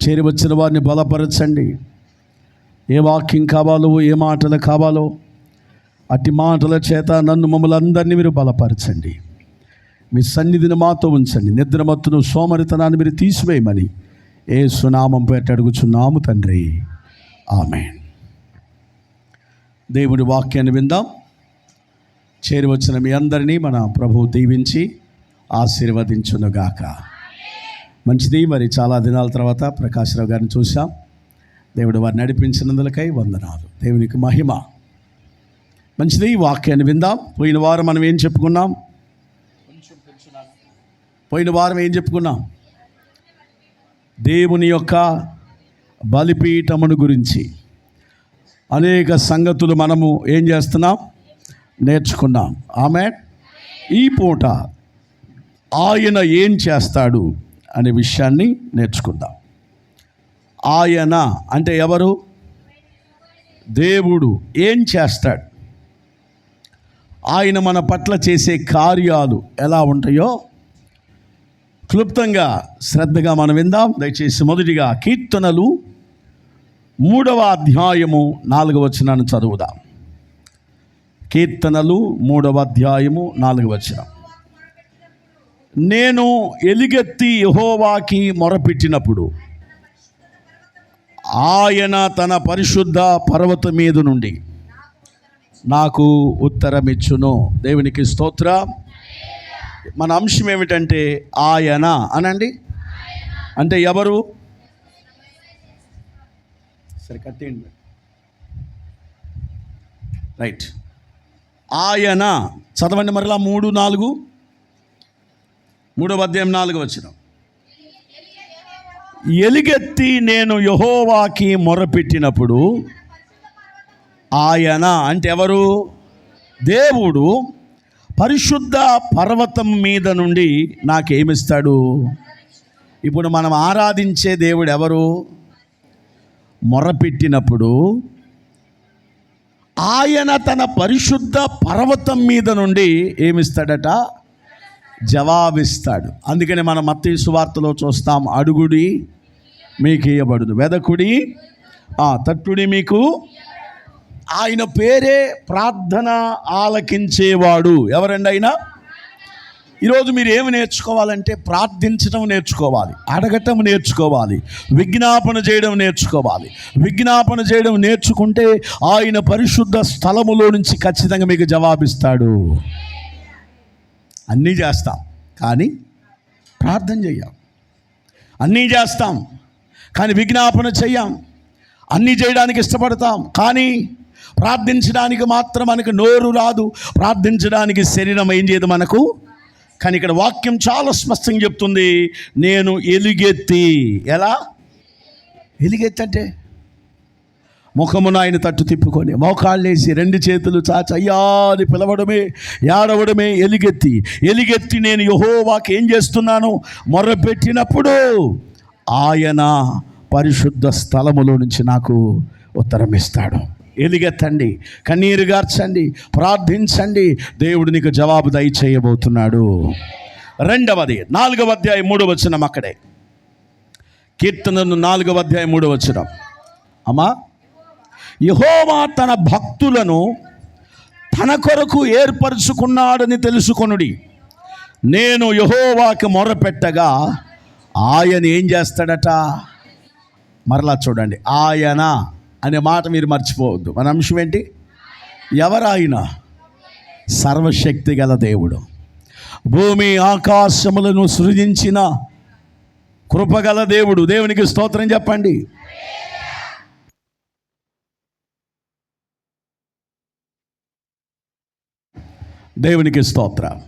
చేరి వచ్చిన వారిని బలపరచండి. ఏ వాక్యం కావాలో, ఏ మాటలు కావాలో అట్టి మాటల చేత నన్ను మమ్మల్ని అందరినీ మీరు బలపరచండి. మీ సన్నిధిని మాతో ఉంచండి. నిద్రమత్తును సోమరితనాన్ని మీరు తీసివేయమని యేసు నామం పేరిట అడుగుచున్నాము తండ్రి, ఆమేన్. దేవుడి వాక్యాన్ని విందాం. చేరి వచ్చిన మీ అందరినీ మన ప్రభువు దీవించి ఆశీర్వదించునుగాక. మంచిది. మరి చాలా దినాల తర్వాత ప్రకాశ్రావు గారిని చూసాం. దేవుడు వారిని నడిపించినందులకై వందనాలు. దేవునికి మహిమ. మంచిది. ఈ వాక్యాన్ని విందాం. పోయిన వారం మనం ఏం చెప్పుకున్నాం? దేవుని యొక్క బలిపీఠమును గురించి అనేక సంగతులు మనము ఏం చేస్తున్నాం? నేర్చుకున్నాం. ఆమేన్. ఈ పూట ఆయన ఏం చేస్తాడు అనే విషయాన్ని నేర్చుకుందాం. ఆయన అంటే ఎవరు? దేవుడు ఏం చేస్తాడు, ఆయన మన పట్ల చేసే కార్యాలు ఎలా ఉంటాయో క్లుప్తంగా శ్రద్ధగా మనం విందాం. దయచేసి మొదటిగా కీర్తనలు 3వ అధ్యాయము 4వ వచనాన్ని చదువుదాం. కీర్తనలు 3వ అధ్యాయము 4వ వచనం. నేను ఎలుగెత్తి యెహోవాకి మొరపెట్టినప్పుడు ఆయన తన పరిశుద్ధ పర్వతం మీద నుండి నాకు ఉత్తరమిచ్చును. దేవునికి స్తోత్రం. మన అంశం ఏమిటంటే ఆయన అనండి. అంటే ఎవరు? సరే కట్టేయండి. రైట్. ఆయన చదవండి మరలా. 3:4 3వ అధ్యాయం 4వ వచనం. ఎలుగెత్తి నేను యెహోవాకి మొరపెట్టినప్పుడు ఆయన అంటే ఎవరు? దేవుడు పరిశుద్ధ పర్వతం మీద నుండి నాకేమిస్తాడు? ఇప్పుడు మనం ఆరాధించే దేవుడు ఎవరు? మొరపెట్టినప్పుడు ఆయన తన పరిశుద్ధ పర్వతం మీద నుండి ఏమిస్తాడట? జవాబిస్తాడు. అందుకని మనం మత్తయి సువార్తలో చూస్తాం, అడుగుడి మీకు ఇయ్యబడును, వెదకుడి తట్టుడి మీకు. ఆయన పేరే ప్రార్థన ఆలకించేవాడు. ఎవరండి ఆయన? ఈరోజు మీరు ఏమి నేర్చుకోవాలంటే ప్రార్థించడం నేర్చుకోవాలి, అడగటం నేర్చుకోవాలి, విజ్ఞాపన చేయడం నేర్చుకోవాలి. విజ్ఞాపన చేయడం నేర్చుకుంటే ఆయన పరిశుద్ధ స్థలములో నుంచి ఖచ్చితంగా మీకు జవాబిస్తాడు. అన్నీ చేస్తాం కానీ ప్రార్థన చెయ్యం. అన్నీ చేస్తాం కానీ విజ్ఞాపన చెయ్యం. అన్నీ చేయడానికి ఇష్టపడతాం కానీ ప్రార్థించడానికి మాత్రం మనకు నోరు రాదు. ప్రార్థించడానికి శరీరం ఏం చేయదు మనకు. కానీ ఇక్కడ వాక్యం చాలా స్పష్టంగా చెప్తుంది, నేను ఎలుగెత్తి. ఎలా ఎలుగెత్తి అంటే ముఖమును ఆయన తట్టు తిప్పుకొని మోకాళ్ళేసి 2 చేతులు చాచి అయ్యాని పిలవడమే, ఏడవడమే ఎలుగెత్తి. ఎలుగెత్తి నేను యెహోవాకి ఏం చేస్తున్నాను? మొర్రపెట్టినప్పుడు ఆయన పరిశుద్ధ స్థలములో నుంచి నాకు ఉత్తరం ఇస్తాడు. ఎలుగెత్తండి, కన్నీరు గార్చండి, ప్రార్థించండి. దేవుడు నీకు జవాబు దయచేయబోతున్నాడు. రెండవది 4వ అధ్యాయం 3వ వచనం. అక్కడే కీర్తనలు 4వ అధ్యాయం 3వ వచనం. అమ్మా, యెహోవా తన భక్తులను తన కొరకు ఏర్పరచుకున్నాడని తెలుసుకొనుడి. నేను యెహోవాకి మొరపెట్టగా ఆయన ఏం చేస్తాడట? మరలా చూడండి, ఆయన అనే మాట మీరు మర్చిపోవద్దు. మన అంశం ఏంటి? ఎవరాయన? సర్వశక్తి గల దేవుడు, భూమి ఆకాశములను సృజించిన కృపగల దేవుడు. దేవునికి స్తోత్రం చెప్పండి. దేవునికి స్తోత్రం.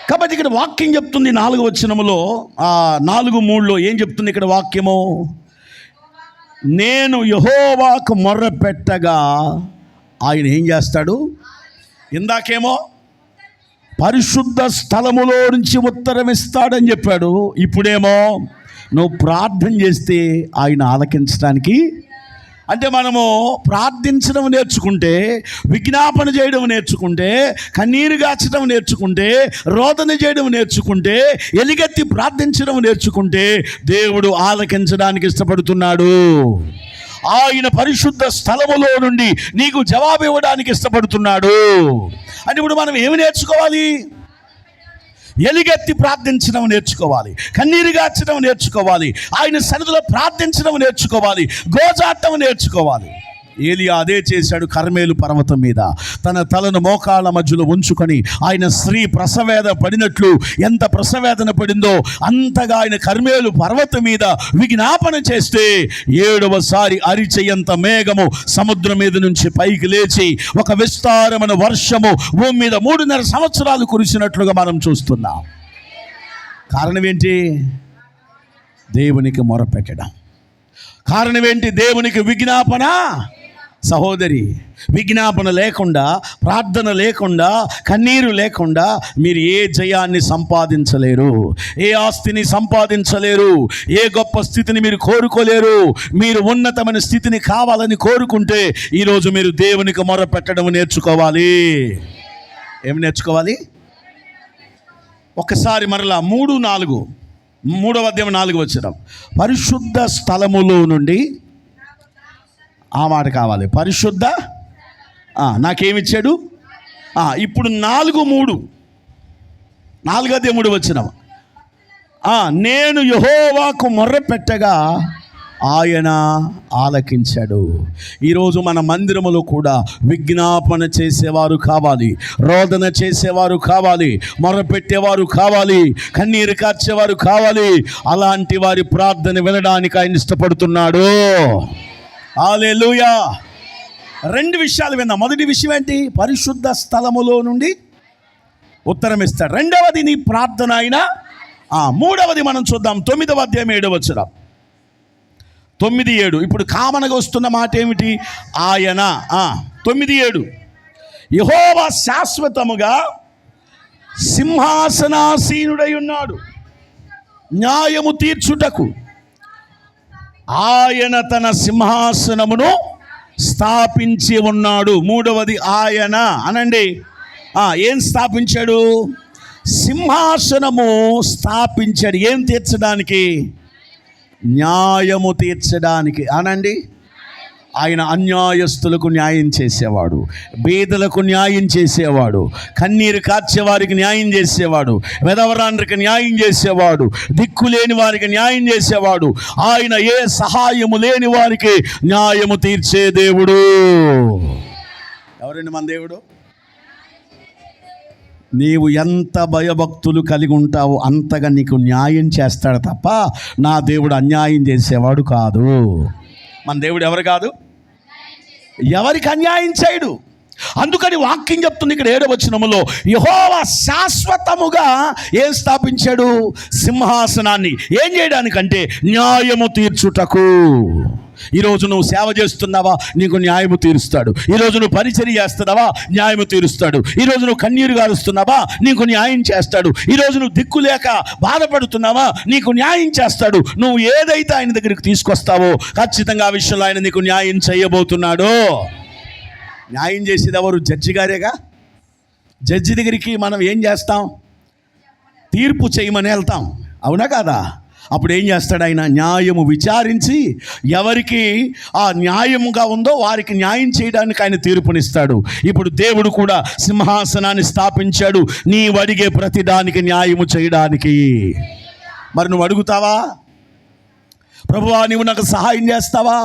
కాబట్టి ఇక్కడ వాక్యం చెప్తుంది 4వ వచనములో 4:3 ఏం చెప్తుంది ఇక్కడ వాక్యము? నేను యెహోవాకు మొర్రపెట్టగా ఆయన ఏం చేస్తాడు? ఇందాకేమో పరిశుద్ధ స్థలములో నుంచి ఉత్తరం ఇస్తాడని చెప్పాడు. ఇప్పుడేమో నువ్వు ప్రార్థన చేస్తే ఆయన ఆలకించడానికి అంటే మనము ప్రార్థించడం నేర్చుకుంటే, విజ్ఞాపన చేయడం నేర్చుకుంటే, కన్నీరు గార్చడం నేర్చుకుంటే, రోదన చేయడం నేర్చుకుంటే, ఎలుగెత్తి ప్రార్థించడం నేర్చుకుంటే దేవుడు ఆలకించడానికి ఇష్టపడుతున్నాడు. ఆయన పరిశుద్ధ స్థలములో నుండి నీకు జవాబు ఇవ్వడానికి ఇష్టపడుతున్నాడు. అంటే ఇప్పుడు మనం ఏమి నేర్చుకోవాలి? ఎలుగెత్తి ప్రార్థించడం నేర్చుకోవాలి, కన్నీరు గార్చడం నేర్చుకోవాలి, ఆయన సన్నిధిలో ప్రార్థించడం నేర్చుకోవాలి, గోజాటం నేర్చుకోవాలి. ఏలియా అదే చేశాడు. కర్మేలు పర్వతం మీద తన తలను మోకాళ్ళ మధ్యలో ఉంచుకొని ఆయన స్త్రీ ప్రసవేదన పడినట్లు, ఎంత ప్రసవేదన పడిందో అంతగా ఆయన కర్మేలు పర్వతం మీద విజ్ఞాపన చేస్తే 7వసారి అరిచెయ్యంత మేఘము సముద్రం మీద నుంచి పైకి లేచి ఒక విస్తారమైన వర్షము భూమి మీద 3.5 సంవత్సరాలు కురిసినట్లుగా మనం చూస్తున్నాం. కారణం ఏంటి? దేవునికి మొరపెట్టడం. కారణం ఏంటి? దేవునికి విజ్ఞాపన. సహోదరి, విజ్ఞాపన లేకుండా, ప్రార్థన లేకుండా, కన్నీరు లేకుండా మీరు ఏ జయాన్ని సంపాదించలేరు, ఏ ఆస్తిని సంపాదించలేరు, ఏ గొప్ప స్థితిని మీరు కోరుకోలేరు. మీరు ఉన్నతమైన స్థితిని కావాలని కోరుకుంటే ఈరోజు మీరు దేవునికి మొర పెట్టడం నేర్చుకోవాలి. ఏమి నేర్చుకోవాలి? ఒకసారి మరలా 3:4 అధ్యాయం 4 వచనం, పరిశుద్ధ స్థలములో నుండి, ఆ మాట కావాలి, పరిశుద్ధ నాకేమిచ్చాడు? ఇప్పుడు 4:3 వచనం, నేను యెహోవాకు మొర్ర పెట్టగా ఆయన ఆలకించాడు. ఈరోజు మన మందిరములో కూడా విజ్ఞాపన చేసేవారు కావాలి, రోదన చేసేవారు కావాలి, మొరపెట్టేవారు కావాలి, కన్నీరు కార్చేవారు కావాలి. అలాంటి వారి ప్రార్థన వినడానికి ఆయన ఇష్టపడుతున్నాడు. హల్లెలూయా. 2 విషయాలు విన్నాం. మొదటి విషయం ఏంటి? పరిశుద్ధ స్థలములో నుండి ఉత్తరం ఇస్తాడు. రెండవది నీ ప్రార్థన అయినా. మూడవది మనం చూద్దాం. 9వ అధ్యాయం 7వ వచనం, 9:7. ఇప్పుడు కామనగా వస్తున్న మాట ఏమిటి? ఆయన 9:7, యెహోవా శాశ్వతముగా సింహాసనాసీనుడై ఉన్నాడు, న్యాయము తీర్చుటకు ఆయన తన సింహాసనమును స్థాపించి ఉన్నాడు. మూడవది ఆయన అనండి. ఏం స్థాపించాడు? సింహాసనము స్థాపించాడు. ఏం తీర్చడానికి? న్యాయము తీర్చడానికి అనండి. ఆయన అన్యాయస్తులకు న్యాయం చేసేవాడు, బీదలకు న్యాయం చేసేవాడు, కన్నీరు కార్చేవారికి న్యాయం చేసేవాడు, వెదవరాండ్రికి న్యాయం చేసేవాడు, దిక్కు లేని వారికి న్యాయం చేసేవాడు. ఆయన ఏ సహాయము లేని వారికి న్యాయము తీర్చే దేవుడు. ఎవరండి మన దేవుడు? నీవు ఎంత భయభక్తులు కలిగి ఉంటావో అంతగా నీకు న్యాయం చేస్తాడు తప్ప నా దేవుడు అన్యాయం చేసేవాడు కాదు. మన దేవుడు ఎవరు కాదు? ఎవరికి అన్యాయం చేయడు. అందుకని వాక్యం చెప్తుంది ఇక్కడ 7వ వచనములో, యెహోవా శాశ్వతముగా ఏం స్థాపించాడు? సింహాసనాన్ని. ఏం చేయడానికంటే న్యాయము తీర్చుటకు. ఈరోజు నువ్వు సేవ చేస్తున్నావా? నీకు న్యాయము తీరుస్తాడు. ఈరోజు నువ్వు పరిచర్య చేస్తున్నావా? న్యాయము తీరుస్తాడు. ఈరోజు నువ్వు కన్నీరు గారుస్తున్నావా? నీకు న్యాయం చేస్తాడు. ఈరోజు నువ్వు దిక్కు లేక బాధపడుతున్నావా? నీకు న్యాయం చేస్తాడు. నువ్వు ఏదైతే ఆయన దగ్గరికి తీసుకొస్తావో ఖచ్చితంగా ఆ విషయంలో ఆయన నీకు న్యాయం చేయబోతున్నాడు. న్యాయం చేసేది ఎవరు? జడ్జి గారేగా. జడ్జి దగ్గరికి మనం ఏం చేస్తాం? తీర్పు చేయమని వెళ్తాం, అవునా కాదా? అప్పుడు ఏం చేస్తాడు ఆయన? న్యాయము విచారించి ఎవరికి ఆ న్యాయముగా ఉందో వారికి న్యాయం చేయడానికి ఆయన తీర్పునిస్తాడు. ఇప్పుడు దేవుడు కూడా సింహాసనాన్ని స్థాపించాడు నీవు అడిగే ప్రతి దానికి న్యాయము చేయడానికి. మరి నువ్వు అడుగుతావా? ప్రభువా నీవు నాకు సహాయం చేస్తావా?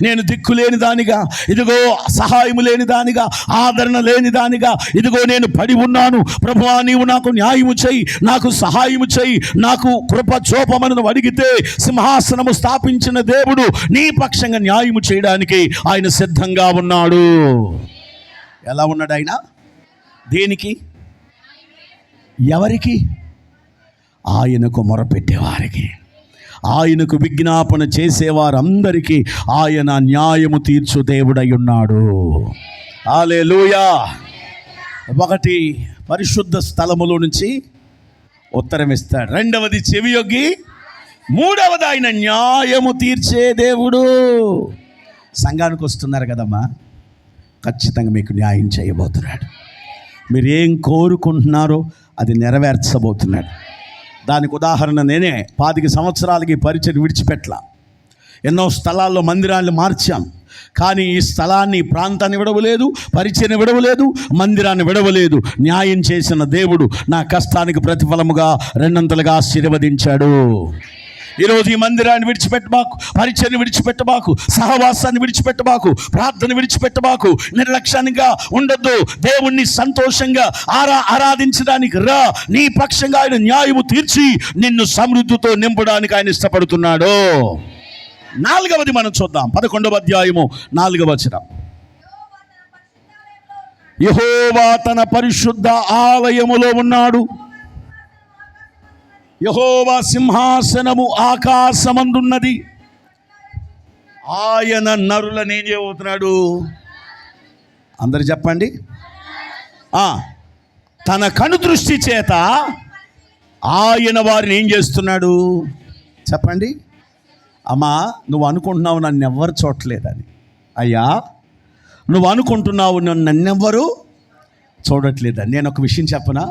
నేను దిక్కు లేని దానిగా, ఇదిగో సహాయము లేని దానిగా, ఆదరణ లేని దానిగా, ఇదిగో నేను పడి ఉన్నాను. ప్రభువా నీవు నాకు న్యాయము చేయి, నాకు సహాయము చేయి, నాకు కృప చూపమని నువ్వు అడిగితే సింహాసనము స్థాపించిన దేవుడు నీ పక్షంగా న్యాయము చేయడానికి ఆయన సిద్ధంగా ఉన్నాడు. ఎలా ఉన్నాడు ఆయన? దేనికి? ఎవరికి? ఆయనకు మొరపెట్టేవారికి, ఆయనకు విజ్ఞాపన చేసేవారందరికీ ఆయన న్యాయము తీర్చు దేవుడై ఉన్నాడు. హల్లెలూయా. 1 పరిశుద్ధ స్థలములో నుంచి ఉత్తరం ఇస్తాడు. 2వది చెవియొగ్గి, 3వది ఆయన న్యాయము తీర్చే దేవుడు. సంఘానికి వస్తున్నారు కదమ్మా, ఖచ్చితంగా మీకు న్యాయం చేయబోతున్నాడు. మీరు ఏం కోరుకుంటున్నారో అది నెరవేర్చబోతున్నాడు. దానికి ఉదాహరణ నేనే. 25 సంవత్సరాలకి పరిచయం విడిచిపెట్టలా. ఎన్నో స్థలాల్లో మందిరాన్ని మార్చాం, కానీ ఈ స్థలాన్ని, ప్రాంతాన్ని విడవలేదు, పరిచయం విడవలేదు, మందిరాన్ని విడవలేదు. న్యాయం చేసిన దేవుడు నా కష్టానికి ప్రతిఫలముగా 200గా ఆశీర్వదించాడు. ఈరోజు ఈ మందిరాన్ని విడిచిపెట్టబాకు, పరిచయాన్ని విడిచిపెట్టబాకు, సహవాసాన్ని విడిచిపెట్టబాకు, ప్రార్థన విడిచిపెట్టబాకు, నిర్లక్ష్యంగా ఉండొద్దు. దేవుణ్ణి సంతోషంగా ఆరాధించడానికి రా. నీ పక్షంగా ఆయన న్యాయము తీర్చి నిన్ను సమృద్ధితో నింపడానికి ఆయన ఇష్టపడుతున్నాడు. 4వది మనం చూద్దాం. 11వ అధ్యాయము 4వ వచనం. యెహోవా తన పరిశుద్ధ ఆలయములో ఉన్నాడు. యెహోవా సింహాసనము ఆకాశమందున్నది. ఆయన నరులను ఏం చేయబోతున్నాడు? అందరు చెప్పండి. తన కనుదృష్టి చేత ఆయన వారిని ఏం చేస్తున్నాడు? చెప్పండి. అమ్మా, నువ్వు అనుకుంటున్నావు నన్ను ఎవ్వరు చూడట్లేదని. అయ్యా, నువ్వు అనుకుంటున్నావు నన్నెవ్వరు చూడట్లేదని. నేను ఒక విషయం చెప్పనా?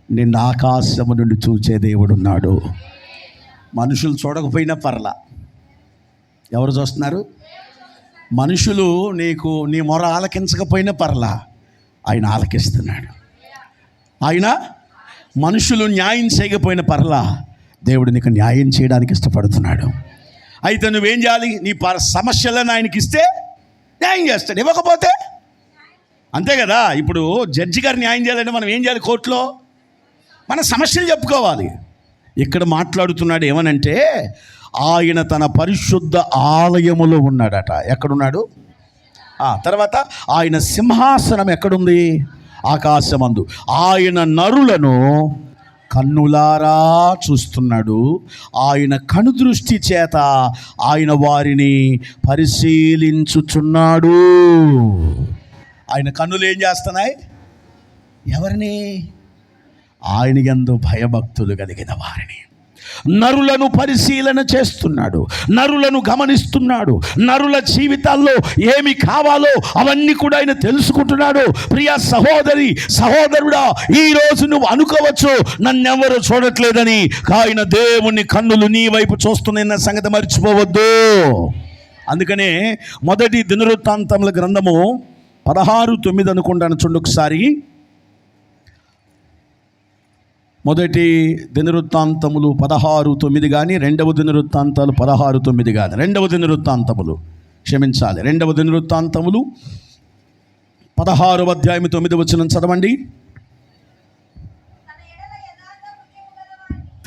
నిన్ను ఆకాశము నుండి చూచే దేవుడున్నాడు. మనుషులు చూడకపోయినా పర్లా. ఎవరు చూస్తున్నారు? మనుషులు నీ మొర ఆలకించకపోయినా పర్లా, ఆయన ఆలకిస్తున్నాడు. ఆయన మనుషులు న్యాయం చేయకపోయినా పర్లా, దేవుడు నీకు న్యాయం చేయడానికి ఇష్టపడుతున్నాడు. అయితే నువ్వేం చేయాలి? నీ సమస్యలను ఆయనకి ఇస్తే న్యాయం చేస్తాడు. ఇవ్వకపోతే అంతే కదా. ఇప్పుడు జడ్జి గారు న్యాయం చేయాలంటే మనం ఏం చేయాలి? కోర్టులో మన సమస్యలు చెప్పుకోవాలి. ఇక్కడ మాట్లాడుతున్నాడు ఏమనంటే, ఆయన తన పరిశుద్ధ ఆలయములో ఉన్నాడట. ఎక్కడున్నాడు? తర్వాత ఆయన సింహాసనం ఎక్కడుంది? ఆకాశమందు. ఆయన నరులను కన్నులారా చూస్తున్నాడు. ఆయన కనుదృష్టి చేత ఆయన వారిని పరిశీలించుచున్నాడు. ఆయన కన్నులు ఏం చేస్తున్నాయి? ఎవరిని? ఆయన యందు భయభక్తులు కలిగిన వారిని. నరులను పరిశీలన చేస్తున్నాడు, నరులను గమనిస్తున్నాడు, నరుల జీవితాల్లో ఏమి కావాలో అవన్నీ కూడా ఆయన తెలుసుకుంటున్నాడు. ప్రియ సహోదరి, సహోదరుడా, ఈరోజు నువ్వు అనుకోవచ్చు నన్నెవరు చూడట్లేదని. ఆయన దేవుని కన్నులు నీ వైపు చూస్తున్న సంగతి మర్చిపోవద్దు. అందుకనే మొదటి దినవృత్తాంతముల గ్రంథము 16:9 అనుకుంటాను. చూడండి ఒకసారి. మొదటి దినవృత్తాంతములు 16:9 కానీ, 2వ దినవృత్తాంతాలు 16:9 కానీ. 2వ దినవృత్తాంతములు, క్షమించాలి, 2వ దినవృత్తాంతములు 16వ అధ్యాయం 9వ వచనం చదవండి.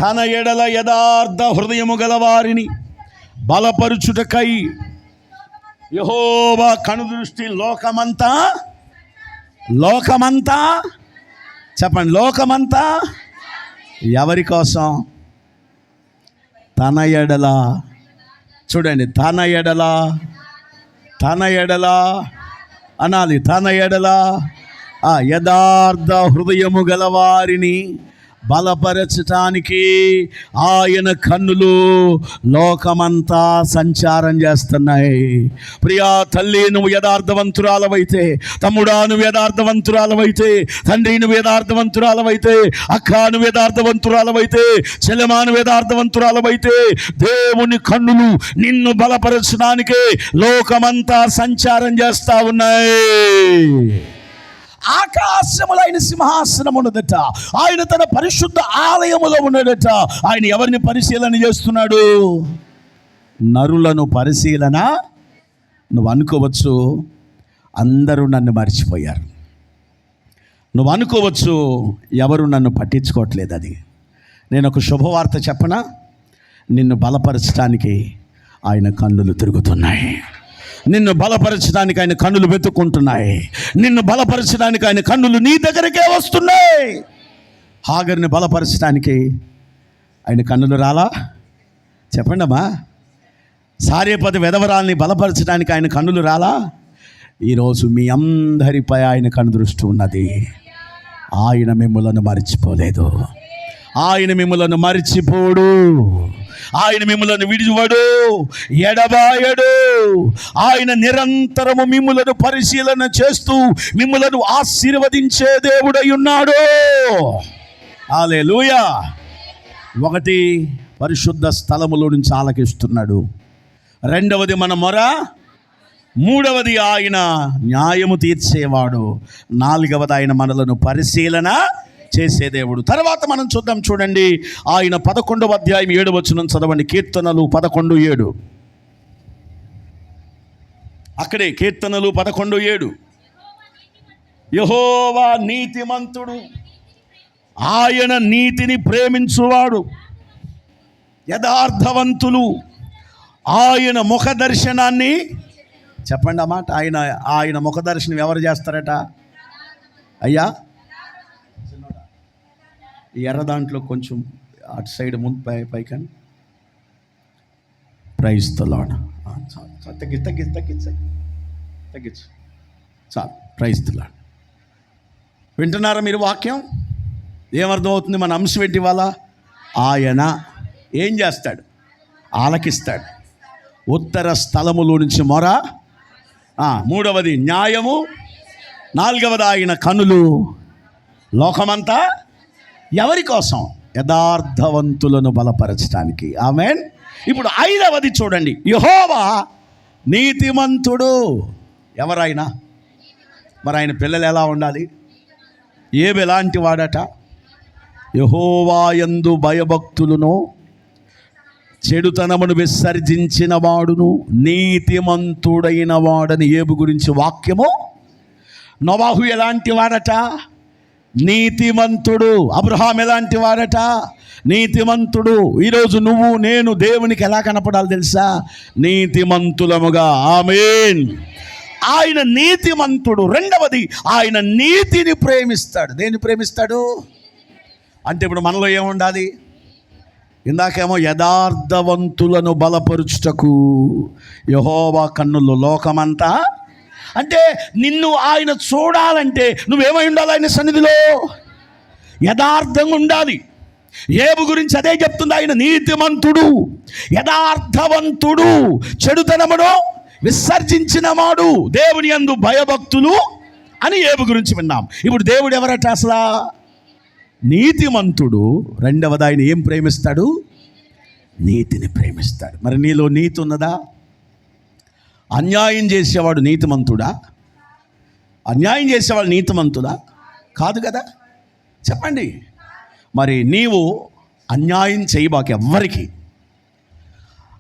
తన ఎడల యథార్థ హృదయము గలవారిని బలపరుచుటకై యెహోవా కనుదృష్టి లోకమంతా చెప్పండి, లోకమంతా ఎవరి కోసం? తన ఎడల. చూడండి, తన ఎడల అనాలి. తన ఎడల యథార్థ హృదయము గలవారిని బలపరచటానికి ఆయన కన్నులు లోకమంతా సంచారం చేస్తున్నాయి. ప్రియా తల్లి, నువ్వు యథార్థవంతురాలవైతే, తమ్ముడా నువ్వు యథార్థవంతురాలవైతే, తండ్రి నువ్వు యథార్థవంతురాలవైతే, అక్క నువ్వు యథార్థవంతురాలవైతే, చెల్లెమా నువ్వు యథార్థవంతురాలవైతే, దేవుని కన్నులు నిన్ను బలపరచడానికే లోకమంతా సంచారం చేస్తా ఉన్నాయి. ఆకాశములో ఆయన సింహాసనం ఉన్నదట. ఆయన తన పరిశుద్ధ ఆలయములో ఉన్నాడట. ఆయన ఎవరిని పరిశీలన చేస్తున్నాడు? నరులను పరిశీలన. నువ్వు అనుకోవచ్చు అందరూ నన్ను మర్చిపోయారు, నువ్వు అనుకోవచ్చు ఎవరు నన్ను పట్టించుకోవట్లేదు. అది నేను ఒక శుభవార్త చెప్పనా? నిన్ను బలపరచడానికి ఆయన కన్నులు తిరుగుతున్నాయి. నిన్ను బలపరచడానికి ఆయన కన్నులు వెతుక్కుంటున్నాయి. నిన్ను బలపరచడానికి ఆయన కన్నులు నీ దగ్గరికే వస్తున్నాయి. హాగర్ని బలపరచడానికి ఆయన కన్నులు రాలా? చెప్పండి అమ్మా. సారేపతి వెధవరాల్ని బలపరచడానికి ఆయన కన్నులు రాలా? ఈరోజు మీ అందరిపై ఆయన కన్ను దృష్టి ఉన్నది. ఆయన మిమ్మలను మర్చిపోలేదు. ఆయన మిమ్ములను మరిచిపోడు, ఆయన మిమ్ములను విడివడు, ఎడబాయడు. ఆయన నిరంతరము మిమ్ములను పరిశీలన చేస్తూ మిమ్ములను ఆశీర్వదించే దేవుడై ఉన్నాడు. హల్లెలూయా. ఒకటి, పరిశుద్ధ స్థలములో నుంచి ఆలకిస్తున్నాడు. రెండవది మన మొర. మూడవది ఆయన న్యాయము తీర్చేవాడు. నాలుగవది ఆయన మనలను పరిశీలన చేసే దేవుడు. తర్వాత మనం చూద్దాం, చూడండి. ఆయన 11వ అధ్యాయం 7వ వచనం చదవండి. కీర్తనలు 11:7. అక్కడే కీర్తనలు 11:7. యెహోవా నీతిమంతుడు, ఆయన నీతిని ప్రేమించువాడు. యథార్థవంతులు ఆయన ముఖ దర్శనాన్ని, చెప్పండి అన్నమాట. ఆయన ముఖ దర్శనం ఎవరు చేస్తారట? అయ్యా, ఎర్ర దాంట్లో కొంచెం అటు సైడ్ ముందు పైకని. Praise the Lord. తగ్గించు చాలు. Praise the Lord. వింటున్నారా మీరు వాక్యం? ఏమర్థం అవుతుంది? మన అంశం ఏంటి ఇవాళ? ఆయన ఏం చేస్తాడు? ఆలకిస్తాడు. ఉత్తర స్థలములో నుంచి మొర. మూడవది న్యాయము. నాలుగవది ఆయన కనులు లోకమంతా ఎవరి కోసం? యథార్థవంతులను బలపరచడానికి. ఆమేన్. ఇప్పుడు ఐదవది చూడండి. యెహోవా నీతిమంతుడు. ఎవరైనా మరి ఆయన పిల్లలు ఎలా ఉండాలి? ఏబు ఎలాంటి వాడట? యెహోవా యందు భయభక్తులను, చెడుతనమును విసర్జించిన వాడును, నీతిమంతుడైన వాడని ఏబు గురించి వాక్యము. నోవాహు ఎలాంటి వాడట? నీతిమంతుడు. అబ్రహాం ఎలాంటి వాడట? నీతిమంతుడు. ఈరోజు నువ్వు నేను దేవునికి ఎలా కనపడాలి తెలుసా? నీతిమంతులముగా. ఆమేన్. ఆయన నీతిమంతుడు. రెండవది ఆయన నీతిని ప్రేమిస్తాడు. దేన్ని ప్రేమిస్తాడు అంటే ఇప్పుడు మనలో ఏముండాలి? ఇందాకేమో యథార్థవంతులను బలపరుచుటకు యెహోవా కన్నులు లోకమంతా. అంటే నిన్ను ఆయన చూడాలంటే నువ్వేమై ఉండాలి? ఆయన సన్నిధిలో యథార్థంగా ఉండాలి. ఏబు గురించి అదే చెప్తుంది. ఆయన నీతిమంతుడు, యథార్థవంతుడు, చెడుతనమును విసర్జించిన వాడు, దేవుని యందు భయభక్తులు అని ఏబు గురించి విన్నాం. ఇప్పుడు దేవుడు ఎవరట అసలు? నీతిమంతుడు. రెండవది ఆయన ఏం ప్రేమిస్తాడు? నీతిని ప్రేమిస్తాడు. మరి నీలో నీతి ఉన్నదా? అన్యాయం చేసేవాడు నీతిమంతుడా? అన్యాయం చేసేవాడు నీతిమంతుడా? కాదు కదా. చెప్పండి. మరి నీవు అన్యాయం చేయబాక ఎవ్వరికి.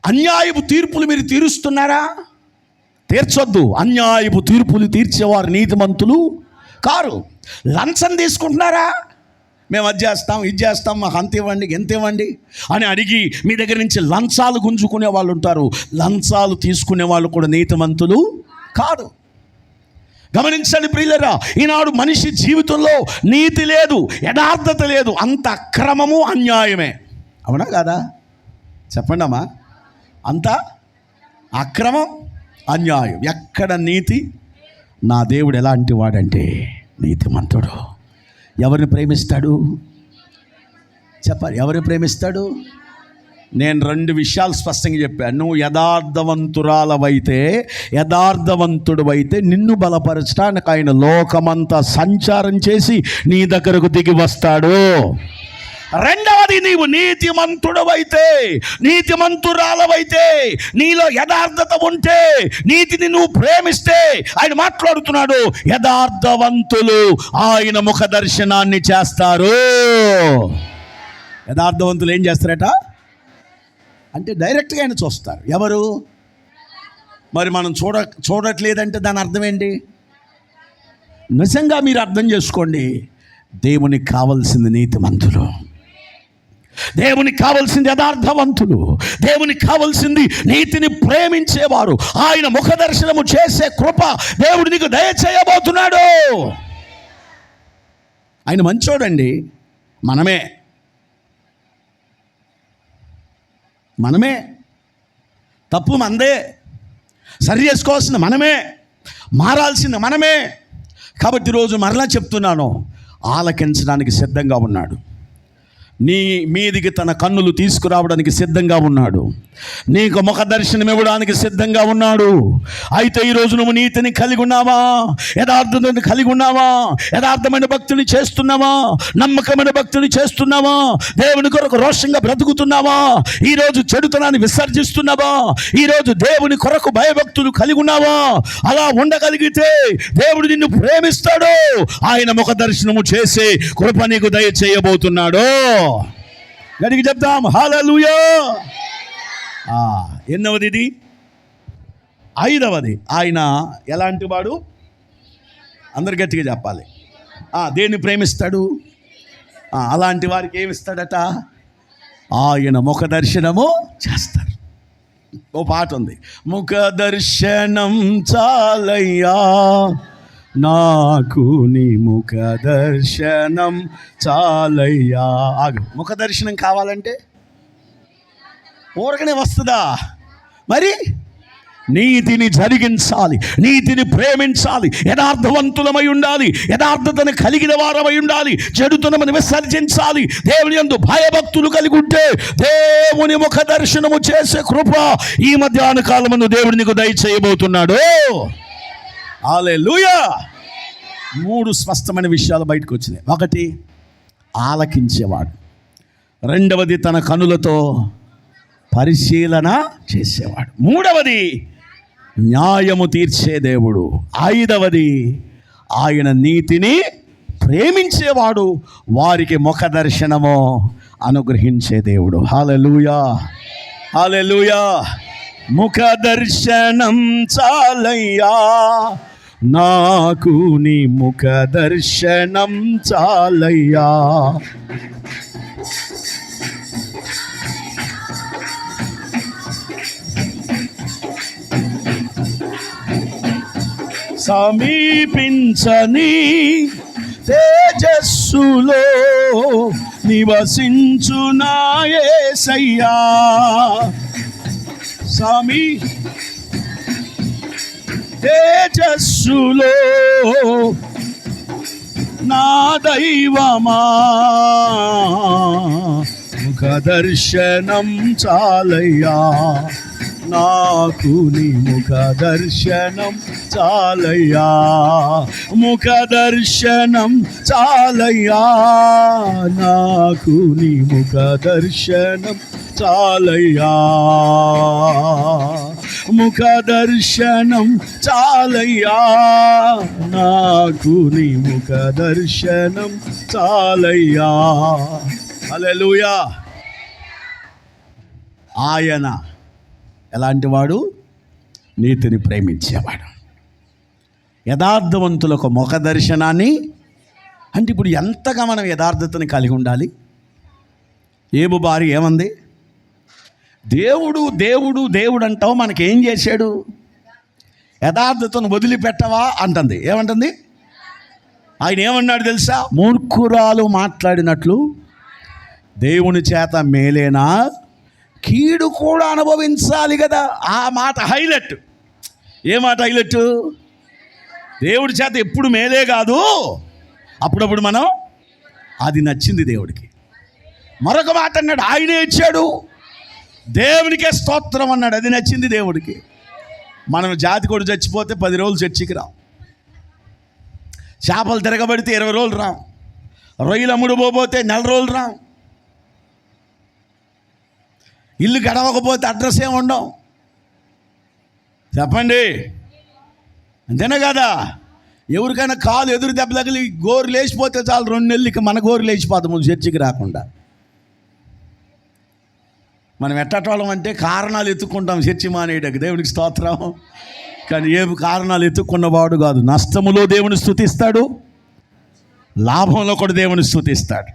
అన్యాయపు తీర్పులు మీరు తీరుస్తున్నారా? తీర్చొద్దు. అన్యాయపు తీర్పులు తీర్చేవారు నీతిమంతులు కారు. లంచం తీసుకుంటున్నారా? మేము అది చేస్తాం, ఇది చేస్తాం, మాకు అంత ఇవ్వండి, ఎంత ఇవ్వండి అని అడిగి మీ దగ్గర నుంచి లంచాలు గుంజుకునే వాళ్ళు ఉంటారు. లంచాలు తీసుకునే వాళ్ళు కూడా నీతిమంతులు కాదు. గమనించండి ప్రియులారా, ఈనాడు మనిషి జీవితంలో నీతి లేదు, యథార్థత లేదు. అంత అక్రమము, అన్యాయమే. అవునా కాదా? చెప్పండి అమ్మా. అంత అక్రమం, అన్యాయం. ఎక్కడ నీతి? నా దేవుడు ఎలాంటి వాడంటే నీతిమంతుడు. ఎవరిని ప్రేమిస్తాడు? చెప్పాలి. ఎవరిని ప్రేమిస్తాడు? నేను 2 విషయాలు స్పష్టంగా చెప్పాను. నువ్వు యథార్థవంతురాలవైతే, యథార్థవంతుడు నిన్ను బలపరచడానికి ఆయన లోకమంతా సంచారం చేసి నీ దగ్గరకు దిగి వస్తాడు. రెండవది, నీవు నీతిమంతుడవైతే, నీతిమంతురాలవైతే, నీలో యథార్థత ఉంటే, నీతిని నువ్వు ప్రేమిస్తే, ఆయన మాట్లాడుతున్నాడు, యథార్థవంతులు ఆయన ముఖ దర్శనాన్ని చేస్తారు. యథార్థవంతులు ఏం చేస్తారట అంటే డైరెక్ట్గా ఆయన చూస్తారు. ఎవరు? మరి మనం చూడట్లేదంటే దాని అర్థం ఏంటి? నిజంగా మీరు అర్థం చేసుకోండి. దేవునికి కావలసింది నీతిమంతులు, దేవునికి కావలసింది యథార్థవంతులు, దేవునికి కావలసింది నీతిని ప్రేమించేవారు. ఆయన ముఖ దర్శనము చేసే కృప దేవుడు నీకు దయచేయబోతున్నాడు. ఆయన మంచోడండి. మనమే తప్పు మనదే, సరి చేసుకోవాల్సింది మనమే, మారాల్సింది మనమే. కాబట్టి ఈరోజు మరలా చెప్తున్నాను, ఆలకించడానికి సిద్ధంగా ఉన్నాడు. నీ మీదికి తన కన్నులు తీసుకురావడానికి సిద్ధంగా ఉన్నాడు. నీకు ముఖ దర్శనం ఇవ్వడానికి సిద్ధంగా ఉన్నాడు. అయితే ఈరోజు నువ్వు నీతిని కలిగి ఉన్నావా? యథార్థతను కలిగి ఉన్నావా? యథార్థమైన భక్తిని చేస్తున్నావా? నమ్మకమైన భక్తిని చేస్తున్నావా? దేవుని కొరకు రోషంగా బ్రతుకుతున్నావా? ఈరోజు చెడుతనాన్ని విసర్జిస్తున్నావా? ఈరోజు దేవుని కొరకు భయభక్తులు కలిగి ఉన్నావా? అలా ఉండగలిగితే దేవుడు నిన్ను ప్రేమిస్తాడు. ఆయన ముఖ దర్శనము చేసే కృప నీకు దయచేయబోతున్నాడు. గడికి చెప్తాం హల్లెలూయా. ఎన్నవది ఇది? 5వది. ఆయన ఎలాంటి వాడు? అందరు గట్టిగా చెప్పాలి. దేన్ని ప్రేమిస్తాడు? అలాంటి వారికి ఏమిస్తాడట? ఆయన ముఖ దర్శనము చేస్తారు. ఓ పాట ఉంది, ముఖ దర్శనం చాలయ్యా నాకు నీ ముఖ దర్శనం చాలయ్యా. ఆగు, ముఖ దర్శనం కావాలంటే ఊరకనే వస్తుందా? మరి నీతిని జరిగించాలి, నీతిని ప్రేమించాలి, యథార్థవంతులమై ఉండాలి, యథార్థతను కలిగిన వారమై ఉండాలి, చెడుతనమును విసర్జించాలి, దేవుని యందు భయభక్తులు కలిగి ఉంటే దేవుని ముఖ దర్శనము చేసే కృప ఈ మధ్యాహ్న కాలమందు దేవుడు నీకు దయచేయబోతున్నాడు. హల్లెలూయా. 3 స్పష్టమైన విషయాలు బయటకు వచ్చినాయి. 1, ఆలకించేవాడు. 2వది, తన కనులతో పరిశీలన చేసేవాడు. 3వది, న్యాయము తీర్చే దేవుడు. 5వది, ఆయన నీతిని ప్రేమించేవాడు, వారికి ముఖ దర్శనము అనుగ్రహించే దేవుడు. హల్లెలూయా, హల్లెలూయా. ముఖ దర్శనం చాలయ్యా నాకు నీ ముఖ దర్శనం చాలయ్యా. సమీపించని తేజస్సులో నివసించునా యేసయ్యా. తేజస్సులో నా దైవమా ముఖ దర్శనం చాలయ్యా నాకు నీ ముఖ దర్శనం చాలయ్యా. ముఖ దర్శనం చాలయ్యా నాకు నీ ముఖ దర్శనం చాలయ్యా. ముఖ దర్శనం చాలయ్యా నాకు నీ ముఖ దర్శనం చాలయ్యా. హల్లెలూయా. ఆయన ఎలాంటి వాడు? నీతిని ప్రేమించేవాడు, యథార్థవంతులకు ముఖ దర్శనాన్ని. అంటే ఇప్పుడు ఎంతగా మనం యథార్థతని కలిగి ఉండాలి? ఏబు భార్య ఏమంది? దేవుడు దేవుడు దేవుడు అంటావు, మనకేం చేశాడు? యథార్థతను వదిలిపెట్టవా అంటుంది. ఏమంటుంది? ఆయన ఏమన్నాడు తెలుసా? మూర్ఖురాలు మాట్లాడినట్లు దేవుని చేత మేలేనా కీడు కూడా అనుభవించాలి కదా. ఆ మాట హైలైట్. ఏ మాట హైలైట్? దేవుడి చేత ఎప్పుడు మేలే కాదు, అప్పుడప్పుడు మనం అది నచ్చింది దేవుడికి. మరొక మాట అన్నాడు, ఆయనే ఇచ్చాడు, దేవునికే స్తోత్రం అన్నాడు, అది నచ్చింది దేవుడికి. మనం జాతి కూడా చచ్చిపోతే 10 రోజులు చర్చికి రాం, చేపలు తిరగబడితే 20 రోజులు రాం, రొయ్యలు అమ్ముడుపోతే 4 రోజులు రాం, ఇల్లు గడవకపోతే అడ్రస్ ఏమి ఉండం. చెప్పండి, అంతేనా కదా? ఎవరికైనా కాలు ఎదురు దెబ్బ తగిలి గోరు లేచిపోతే చాలు, 2 నెలలకి మన గోరు లేచిపోతాము చర్చికి రాకుండా. మనం ఎట్టటోళ్ళం అంటే కారణాలు ఎత్తుక్కుంటాం చర్చి మానేయడానికి. దేవునికి స్తోత్రం. కానీ ఏ కారణాలు ఎత్తుక్కున్నవాడు కాదు. నష్టములో దేవుని స్తుతిస్తాడు, లాభంలో కూడా దేవుని స్తుతిస్తాడు.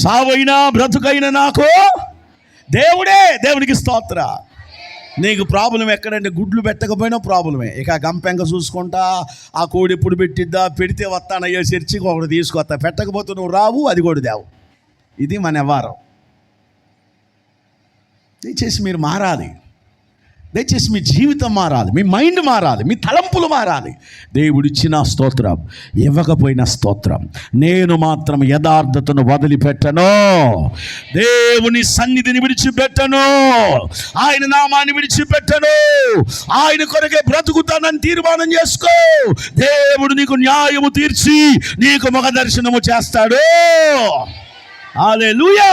సావైనా బ్రతుకైనా నాకు దేవుడే. దేవునికి స్తోత్ర. నీకు ప్రాబ్లం ఎక్కడంటే గుడ్లు పెట్టకపోయినా ప్రాబ్లమే. ఇక గంపెంక చూసుకుంటా, ఆ కోడి ఎప్పుడు పెట్టిద్దా, పెడితే వస్తానయ్యో చర్చికి ఒకటి తీసుకొస్తా, పెట్టకపోతే నువ్వు రావు, అది కూడా దేవు. ఇది మన వ్యవహారం. దయచేసి మీరు మారాలి. దయచేసి మీ జీవితం మారాలి, మీ మైండ్ మారాలి, మీ తలంపులు మారాలి. దేవుడిచ్చిన స్తోత్రం, ఇవ్వకపోయిన స్తోత్రం. నేను మాత్రం యథార్థతను వదిలిపెట్టను, దేవుని సన్నిధిని విడిచిపెట్టను, ఆయన నామాన్ని విడిచిపెట్టను, ఆయన కొరకే బ్రతుకుతానని తీర్మానం చేసుకో. దేవుడు నీకు న్యాయము తీర్చి నీకు ముఖ దర్శనము చేస్తాడు. హల్లెలూయా,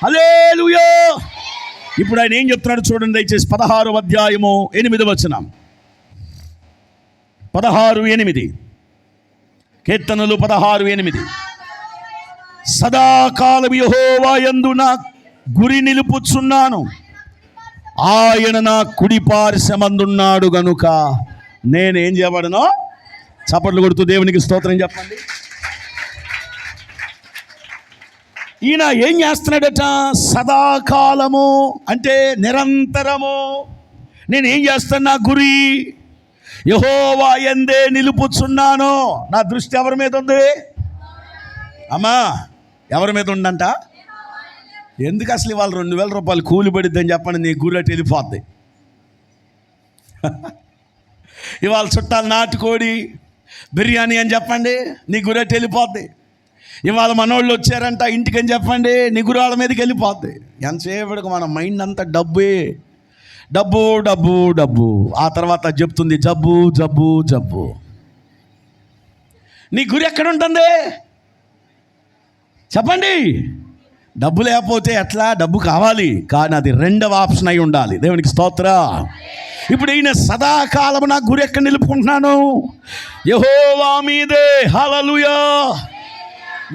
హల్లెలూయా. ఇప్పుడు ఆయన ఏం చెప్తున్నాడు చూడండి దయచేసి. 16వ అధ్యాయము 8వ వచనం. 16:8 కీర్తనలు 16:8. సదాకాలం యెహోవా యందు నా గురి నిలుపుచున్నాను, ఆయన నా కుడి పార్శ్వమందున్నాడు గనుక నేనేం చేయబడను. చప్పట్లు కొడుతూ దేవునికి స్తోత్రం చెప్పండి. ఈయన ఏం చేస్తున్నాడట? సదాకాలము అంటే నిరంతరము నేను ఏం చేస్తాను, నా గురి యెహోవా యందే నిలుపుచున్నాను. నా దృష్టి ఎవరి మీద ఉంది అమ్మా? ఎవరి మీద ఉందంట? ఎందుకు అసలు ఇవాళ 2000 రూపాయలు కూలి పడిద్దని చెప్పండి, నీ గురి అటు వెళ్ళిపోద్ది. ఇవాళ చుట్టాలు నాటుకోడి బిర్యానీ అని చెప్పండి, నీ గురి అటు వెళ్ళిపోద్ది. ఇవాళ మనోళ్ళు వచ్చారంట ఇంటికి అని చెప్పండి, నీ గురి వాళ్ళ మీదకి వెళ్ళిపోద్ది. ఎంతసేపటికి మన మైండ్ అంతా డబ్బే, డబ్బు డబ్బు డబ్బు. ఆ తర్వాత చెప్తుంది జబ్బు జబ్బు జబ్బు. నీ గురి ఎక్కడ ఉంటుంది చెప్పండి? డబ్బు లేకపోతే ఎట్లా? డబ్బు కావాలి, కానీ అది రెండవ ఆప్షన్ అయి ఉండాలి. దేవునికి స్తోత్రం. ఇప్పుడు ఈయన సదాకాలం నా గురి ఎక్కడ నిలుపుకుంటున్నాను? యెహోవా మీదే. హల్లెలూయా.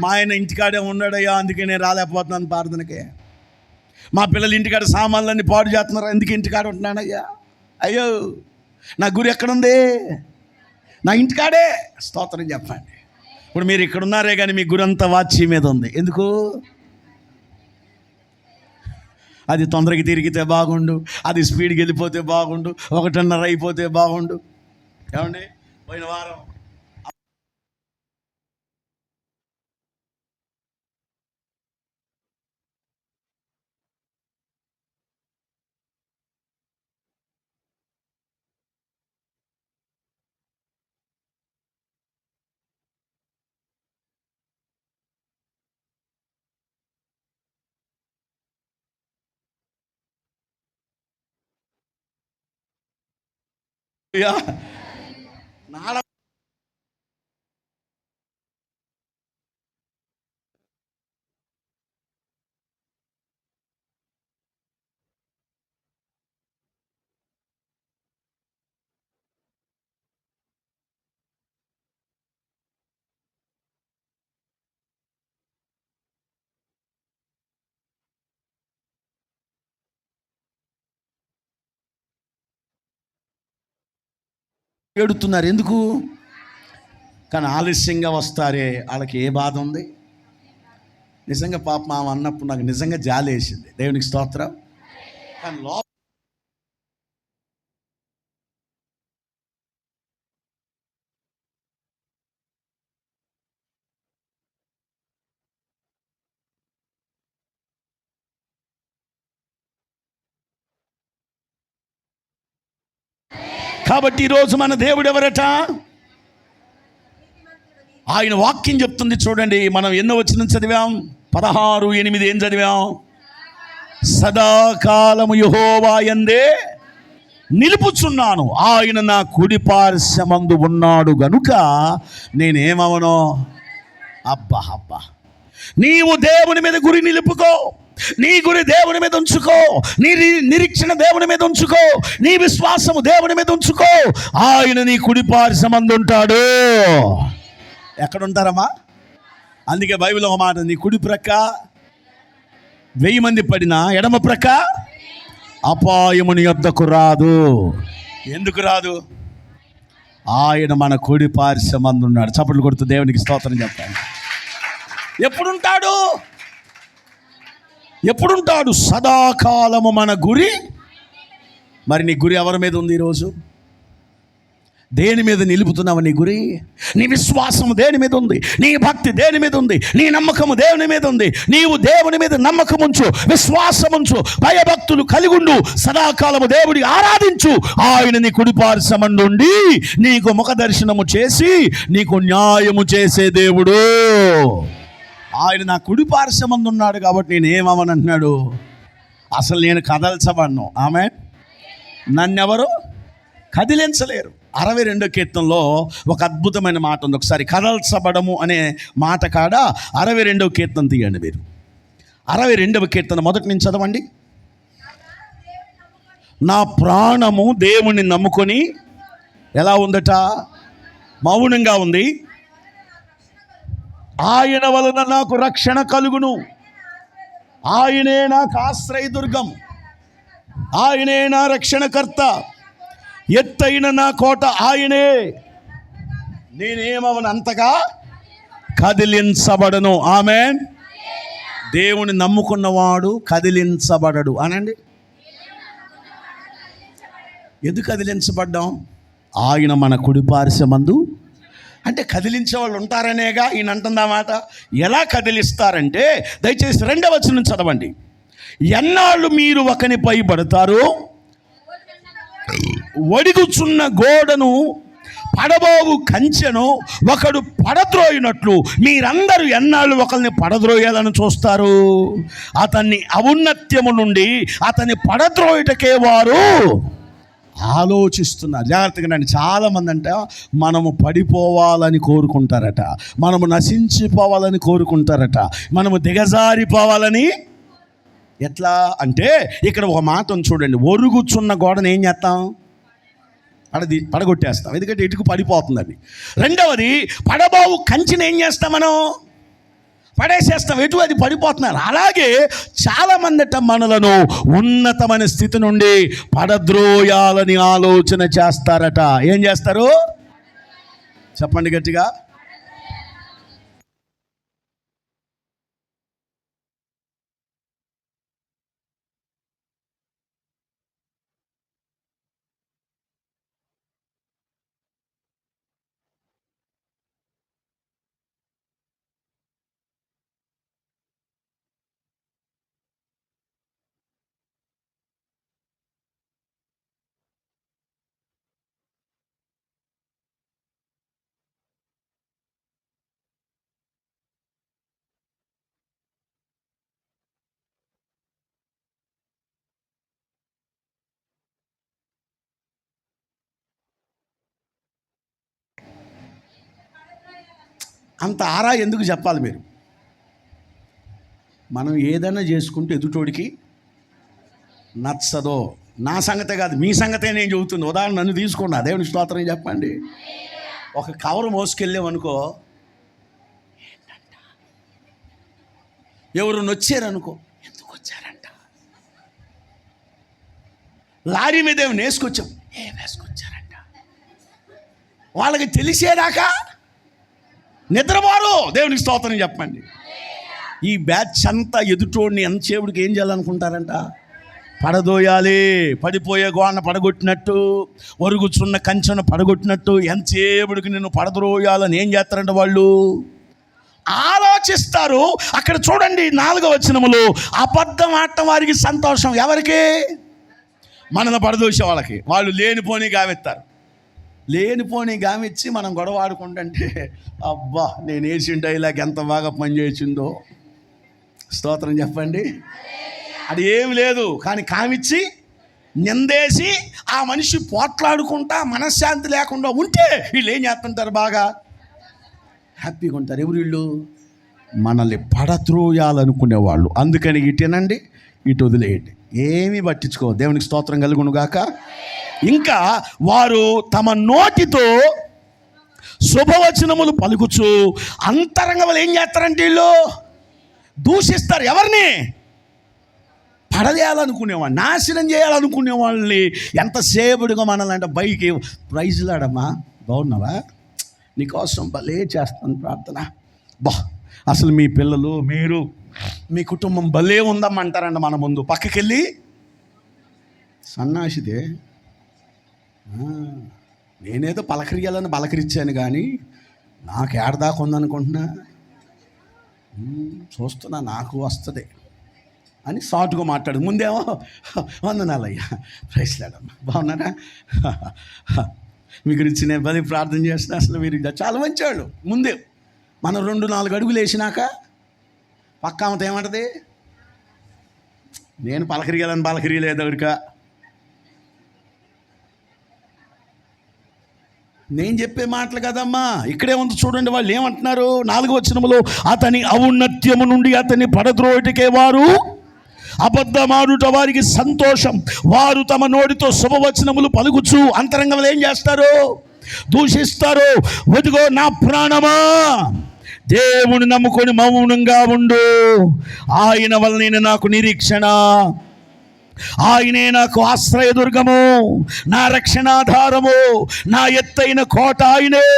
మా ఆయన ఇంటికాడే ఉన్నాడయ్యా, అందుకే నేను రాలేకపోతున్నాను ప్రార్థనకే. మా పిల్లలు ఇంటికాడ సామాన్లన్నీ పాడు చేస్తున్నారు, అందుకే ఇంటికాడ ఉంటున్నానయ్యా. అయ్యో, నా గురి ఎక్కడుంది? నా ఇంటికాడే. స్తోత్రం చెప్పండి. ఇప్పుడు మీరు ఇక్కడ ఉన్నారే కానీ మీ గురి అంతా వాచి మీద ఉంది. ఎందుకు? అది తొందరగా తిరిగితే బాగుండు, అది స్పీడ్కి వెళ్ళిపోతే బాగుండు, 1:30 అయిపోతే బాగుండు. ఏమండి, పోయిన వారం నాలుగు ఏడుతున్నారు. ఎందుకు? కానీ ఆలస్యంగా వస్తారే వాళ్ళకి ఏ బాధ ఉంది? నిజంగా పాపం ఆమె అన్నప్పుడు నాకు నిజంగా జాలి వేసింది. దేవునికి స్తోత్రం. కానీ కాబట్టి ఈరోజు మన దేవుడు ఎవరట? ఆయన వాక్యం చెప్తుంది చూడండి. మనం ఎన్నో వచనం చదివాం? 16:8 ఏం చదివాం? సదాకాలము యెహోవా యందే నిలుపుచున్నాను, ఆయన నా కుడి పార్శ్వమందు ఉన్నాడు గనుక నేనేమవను. అబ్బా అబ్బా, నీవు దేవుని మీద గురి నిలుపుకో, నీ గురి దేవుని మీద ఉంచుకో, నీ నిరీక్షణ దేవుని మీద ఉంచుకో, నీ విశ్వాసము దేవుని మీద ఉంచుకో. ఆయన నీ కుడి పార్శ్వమందు ఉంటాడు. ఎక్కడుంటారమ్మా? అందుకే బైబిల్ ఒక మాట, నీ కుడి ప్రక్క 1000 మంది పడినా ఎడమ ప్రక్క అపాయముని యొద్దకు రాదు. ఎందుకు రాదు? ఆయన మన కుడి పార్శ్వమందు ఉన్నాడు. చప్పట్లు కొడుతూ దేవునికి స్తోత్రం చెప్పండి. ఎప్పుడుంటాడు? ఎప్పుడుంటాడు? సదాకాలము మన గురి. మరి నీ గురి ఎవరి మీద ఉంది ఈరోజు? దేని మీద నిలుపుతున్నావు నీ గురి? నీ విశ్వాసం దేని మీద ఉంది? నీ భక్తి దేని మీద ఉంది? నీ నమ్మకము దేవుని మీద ఉంది. నీవు దేవుని మీద నమ్మకం ఉంచు, విశ్వాసం ఉంచు, భయభక్తులు కలిగుండు, సదాకాలము దేవుడి ఆరాధించు. ఆయన నీ కుడిపార్శ్వమందుండి నీకు ముఖ దర్శనము చేసి నీకు న్యాయము చేసే దేవుడు. ఆయన నా కుడిపార్శ్వమందు ఉన్నాడు కాబట్టి నేను ఏమవనంటున్నాడు? అసలు నేను కదల్చబడ్ను. ఆమె నన్నెవరు కదిలించలేరు. 62వ కీర్తనలో ఒక అద్భుతమైన మాట ఉంది. ఒకసారి కదల్చబడము అనే మాట కాడ 62వ కీర్తన తీయండి మీరు. 62వ కీర్తన మొదటి నుంచి చదవండి. నా ప్రాణము దేవుణ్ణి నమ్ముకొని ఎలా ఉందట? మౌనంగా ఉంది. ఆయన వలన నాకు రక్షణ కలుగును. ఆయనే నాకు ఆశ్రయదుర్గం, ఆయనే నా రక్షణకర్త, ఎత్తైన నా కోట ఆయనే. నేనేమవను, అంతగా కదిలించబడను. ఆమేన్. దేవుని నమ్ముకున్నవాడు కదిలించబడడు అనండి. ఎందుకు కదిలించబడ్డాం? ఆయన మన కుడిపార్శ్వమందు. అంటే కదిలించే వాళ్ళు ఉంటారనేగా ఈయన అంటుందా మాట. ఎలా కదిలిస్తారంటే దయచేసి 2వ వచనం చదవండి. ఎన్నాళ్ళు మీరు ఒకనిపై పడతారు, వడిగుచున్న గోడను పడబోవు కంచెను ఒకడు పడద్రోయినట్లు మీరందరూ ఎన్నాళ్ళు ఒకరిని పడద్రోయాలని చూస్తారు. అతన్ని ఔన్నత్యము నుండి అతన్ని పడద్రోయుటకే వారు ఆలోచిస్తున్నారు. జాగ్రత్తగా నండి. చాలామంది అంట మనము పడిపోవాలని కోరుకుంటారట, మనము నశించిపోవాలని కోరుకుంటారట, మనము దిగజారిపోవాలని. ఎట్లా అంటే ఇక్కడ ఒక మాట ఉంది చూడండి. ఒరుగుచున్న గోడను ఏం చేస్తాం? పడగొట్టేస్తాం, ఎందుకంటే ఇటుకు పడిపోతుంది అది. రెండవది, పడబోవు కంచెని ఏం చేస్తాం? మనం పడేసేస్తాం, ఎటు అది పడిపోతున్నారు. అలాగే చాలామందిట మనలను ఉన్నతమైన స్థితి నుండి పడద్రోయాలని ఆలోచన చేస్తారట. ఏం చేస్తారు? చెప్పండి గట్టిగా. అంత ఆరా ఎందుకు చెప్పాలి మీరు? మనం ఏదైనా చేసుకుంటే ఎదుటోడికి నచ్చదో. నా సంగతే కాదు, మీ సంగతే నేను చెబుతుంది. ఉదాహరణ నన్ను తీసుకోండి. దేవుని స్తోత్రం చెప్పండి. ఒక కవర్ మోసుకెళ్ళామనుకో, ఎవరు వచ్చారనుకో, ఎందుకు వచ్చారంట? లారీ మీద ఏమి వేసుకొచ్చాం, వేసుకొచ్చారంట. వాళ్ళకి తెలిసేదాకా నిద్రపోరు. దేవునికి స్తోత్రం చెప్పండి. ఈ బ్యాచ్ అంతా ఎదుటోడిని ఎంతసేపుడికి ఏం చేయాలనుకుంటారంట? పడదోయాలి. పడిపోయే గోడను పడగొట్టినట్టు, ఒరుగుచున్న కంచెను పడగొట్టినట్టు ఎంతసేపుడికి నిన్ను పడద్రోయాలని ఏం చేస్తారంట? వాళ్ళు ఆలోచిస్తారు. అక్కడ చూడండి 4వ వచనములో, అబద్ధం ఆడటం వారికి సంతోషం. ఎవరికి? మనల్ని పడదోసే వాళ్ళకి. వాళ్ళు లేనిపోని గావెత్తారు. లేనిపోని గామిచ్చి మనం గొడవ ఆడుకుంటుంటే, అబ్బా నేను వేసిన డైలాగ్ ఎంత బాగా పనిచేసిందో. స్తోత్రం చెప్పండి. అది ఏమి లేదు, కానీ కామిచ్చి నిందేసి ఆ మనిషి పోట్లాడుకుంటా మనశ్శాంతి లేకుండా ఉంటే వీళ్ళు ఏం చేస్తుంటారు? బాగా హ్యాపీగా ఉంటారు. ఎవరు వీళ్ళు? మనల్ని పడత్రోయాలనుకునే వాళ్ళు. అందుకని ఇటేనండి, ఇటు వదిలేయండి, ఏమీ పట్టించుకో. దేవునికి స్తోత్రం కలుగునుగాక. ఇంకా వారు తమ నోటితో శుభవచనములు పలుకుచు అంతరంగం ఏం చేస్తారంటే వీళ్ళు దూషిస్తారు. ఎవరిని? పడదేయాలనుకునేవాడిని, నాశనం చేయాలనుకునే వాళ్ళని. ఎంతసేపుడుగా మనల్ని అంటే బైకి ప్రైజ్లాడమ్మా, బాగున్నావా, నీకోసం భలే చేస్తాను ప్రార్థన, బా అసలు మీ పిల్లలు, మీరు, మీ కుటుంబం భలే ఉందమ్మంటారండి. మన ముందు పక్కకెళ్ళి, సన్నాసిదే నేనేదో పలకరియాలని పలకరించాను కానీ నాకు ఏడదాకా ఉందనుకుంటున్నా. చూస్తున్నా నాకు వస్తుంది అని సాటుగా మాట్లాడు. ముందేమో వందనాలయ్యా, ప్రైస్లాడమ్మా, బాగున్నారా, మీ గురించి నేను బలి ప్రార్థన చేస్తున్నా, అసలు మీరు చాలా మంచివాళ్ళు. ముందే మనం 2-4 అడుగులు వేసినాక పక్క ఆమెతో ఏమంటది, నేను పలకరియాలని పలకరియలేదు ఎవరిక. నేను చెప్పే మాటలు కదమ్మా, ఇక్కడే ఉంది చూడండి. వాళ్ళు ఏమంటున్నారు 4వ వచనములో, అతని ఔన్నత్యము నుండి అతని పడద్రోటికే వారు అబద్ధమాడుట వారికి సంతోషం, వారు తమ నోటితో శుభవచనములు పలుకుచు అంతరంగంలో ఏం చేస్తారు, దూషిస్తారు. వదిగో నా ప్రాణమా, దేవుని నమ్ముకొని మౌనంగా ఉండు, ఆయన వలన నాకు నిరీక్షణ, ఆయనే నాకు ఆశ్రయదుర్గము, నా రక్షణాధారము, నా ఎత్తైన కోట ఆయనే,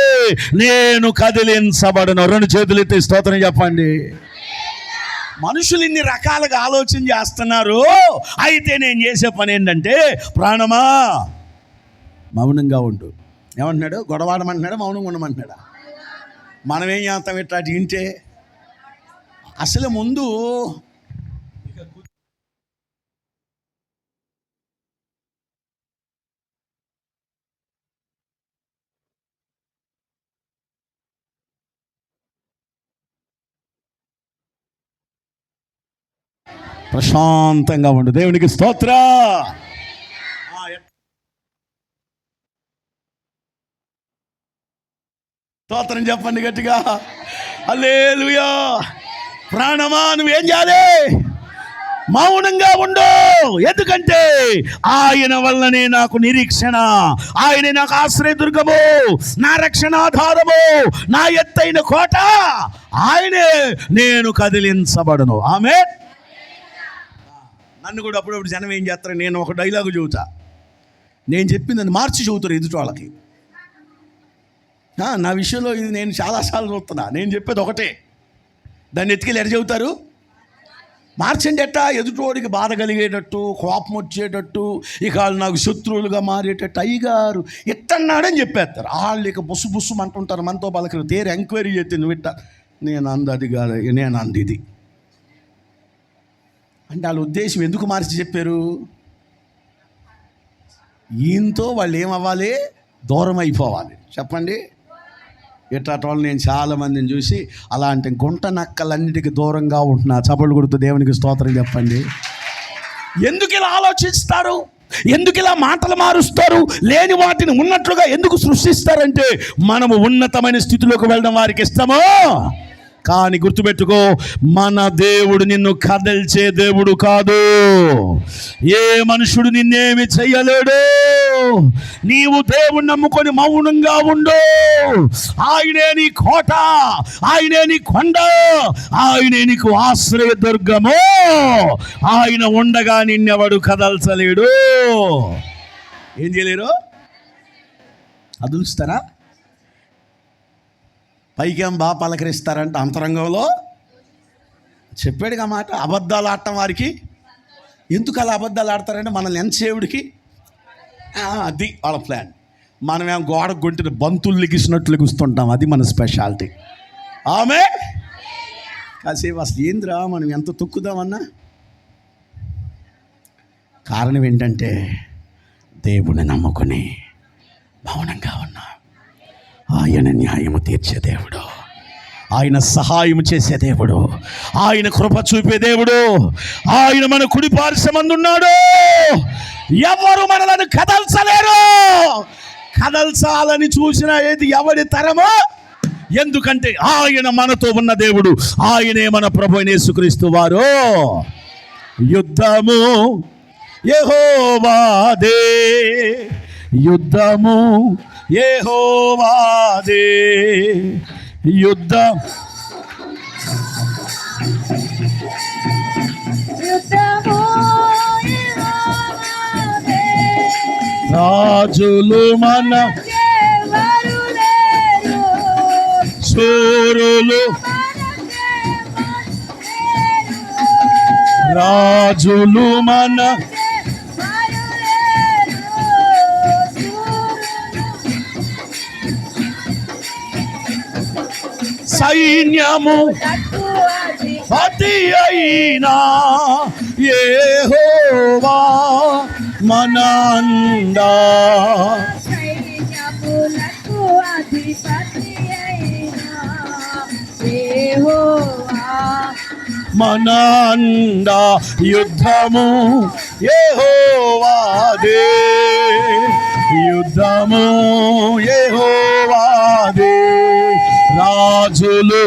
నేను కదిలించబడను. 2 చేతులు ఎత్తి స్తోత్రం చెప్పండి. మనుషులు ఇన్ని రకాలుగా ఆలోచన చేస్తున్నారు. అయితే నేను చేసే పని ఏంటంటే, ప్రాణమా మౌనంగా ఉండు. ఏమంటున్నాడు, గొడవాడమంటున్నాడా, మౌనంగా ఉండమంటున్నాడా? మనం ఏం చేస్తాం ఇట్లా వింటే? అసలు ముందు ప్రశాంతంగా ఉండు. దేవునికి స్తోత్ర. స్తోత్రం చెప్పండి గట్టిగా, హల్లెలూయా. ప్రాణమా నువ్వేం చేయాలి, మౌనంగా ఉండు. ఎందుకంటే ఆయన వల్లనే నాకు నిరీక్షణ, ఆయనే నాకు ఆశ్రయదుర్గము, నా రక్షణాధారము, నా ఎత్తైన కోట ఆయనే, నేను కదిలించబడను. ఆమేన్. నన్ను కూడా అప్పుడప్పుడు జనం ఏం చేస్తారు, నేను ఒక డైలాగు చెబుతా, నేను చెప్పిందని మార్చి చెబుతారు ఎదుటి వాళ్ళకి. నా విషయంలో ఇది నేను చాలాసార్లు చూస్తున్నా. నేను చెప్పేది ఒకటే, దాన్ని ఎత్తుకెళ్ళి ఎడ చెబుతారు, మార్చండి. ఎట్టా ఎదుటివాడికి బాధ కలిగేటట్టు, కోపం వచ్చేటట్టు, ఇక వాళ్ళు నాకు శత్రువులుగా మారేటట్టు, అయ్యగారు ఎట్టన్నాడని చెప్పేస్తారు. వాళ్ళు ఇక బుస్సు బుస్సు అంటుంటారు, మనతో పలకరు. తేరు ఎంక్వైరీ చేస్తే నువ్వు ఇట్ట, నేను అందది కాదు, నేను అంది ఇది అంటే వాళ్ళ ఉద్దేశం ఎందుకు మార్చి చెప్పారు? ఈయనతో వాళ్ళు ఏమవ్వాలి, దూరం అయిపోవాలి. చెప్పండి. ఇట్లాంటి వాళ్ళు నేను చాలామందిని చూసి అలాంటి గుంట నక్కలన్నిటికీ దూరంగా ఉంటున్నా. చప్పట్లు కొడుతూ దేవునికి స్తోత్రం చెప్పండి. ఎందుకు ఇలా ఆలోచిస్తారు, ఎందుకు ఇలా మాటలు మారుస్తారు, లేని వాటిని ఉన్నట్లుగా ఎందుకు సృష్టిస్తారంటే, మనము ఉన్నతమైన స్థితిలోకి వెళ్ళడం వారికి ఇష్టమో. కానీ గుర్తుపెట్టుకో, మన దేవుడు నిన్ను కదల్చే దేవుడు కాదు. ఏ మనుషుడు నిన్నేమి చెయ్యలేడు. నీవు దేవుణ్ణి నమ్ముకొని మౌనంగా ఉండు. ఆయనే నీ కోట, ఆయనే నీ కొండ, ఆయనే నీకు ఆశ్రయదుర్గము. ఆయన ఉండగా నిన్నెవడు కదల్చలేడు. ఏం చేయలేరు, అదులుస్తారా? పైకేం బాగా పలకరిస్తారంటే అంతరంగంలో చెప్పాడుగా మాట. అబద్ధాలు ఆడటం వారికి ఎందుకు అలా అబద్ధాలు ఆడతారంటే, మనల్ని ఎంతసేవుడికి అది వాళ్ళ ప్లాన్. మనమేం గోడ గొంటిని బంతులు లెగిసినట్లు లెగుస్తుంటాం, అది మన స్పెషాలిటీ. ఆమె కాసేపు అసలు ఏంద్రా మనం ఎంత తొక్కుదామన్నా. కారణం ఏంటంటే, దేవుని నమ్ముకొని మౌనంగా ఉన్నా. ఆయన న్యాయము తీర్చే దేవుడు, ఆయన సహాయం చేసే దేవుడు, ఆయన కృప చూపే దేవుడు, ఆయన మన కుడి పార్శ్వమందున్నాడు. ఎవరు మనలను కదల్చలేరు. కదల్చాలని చూసిన ఏది ఎవడి తరమో. ఎందుకంటే ఆయన మనతో ఉన్న దేవుడు, ఆయనే మన ప్రభువైన యేసుక్రీస్తు వారు. యుద్ధము యెహోవాదే, యుద్ధము యెహోవాదే, యుద్ధం రాజులు మన శూరులు, రాజులు మన సైన్యము అతి అయినా యెహోవా మన అండ. సైన్యములకు అధిపతి అయినా యెహోవా మన అండ. యుద్ధము యెహోవాదే, యుద్ధము యెహోవాదే. రాజులు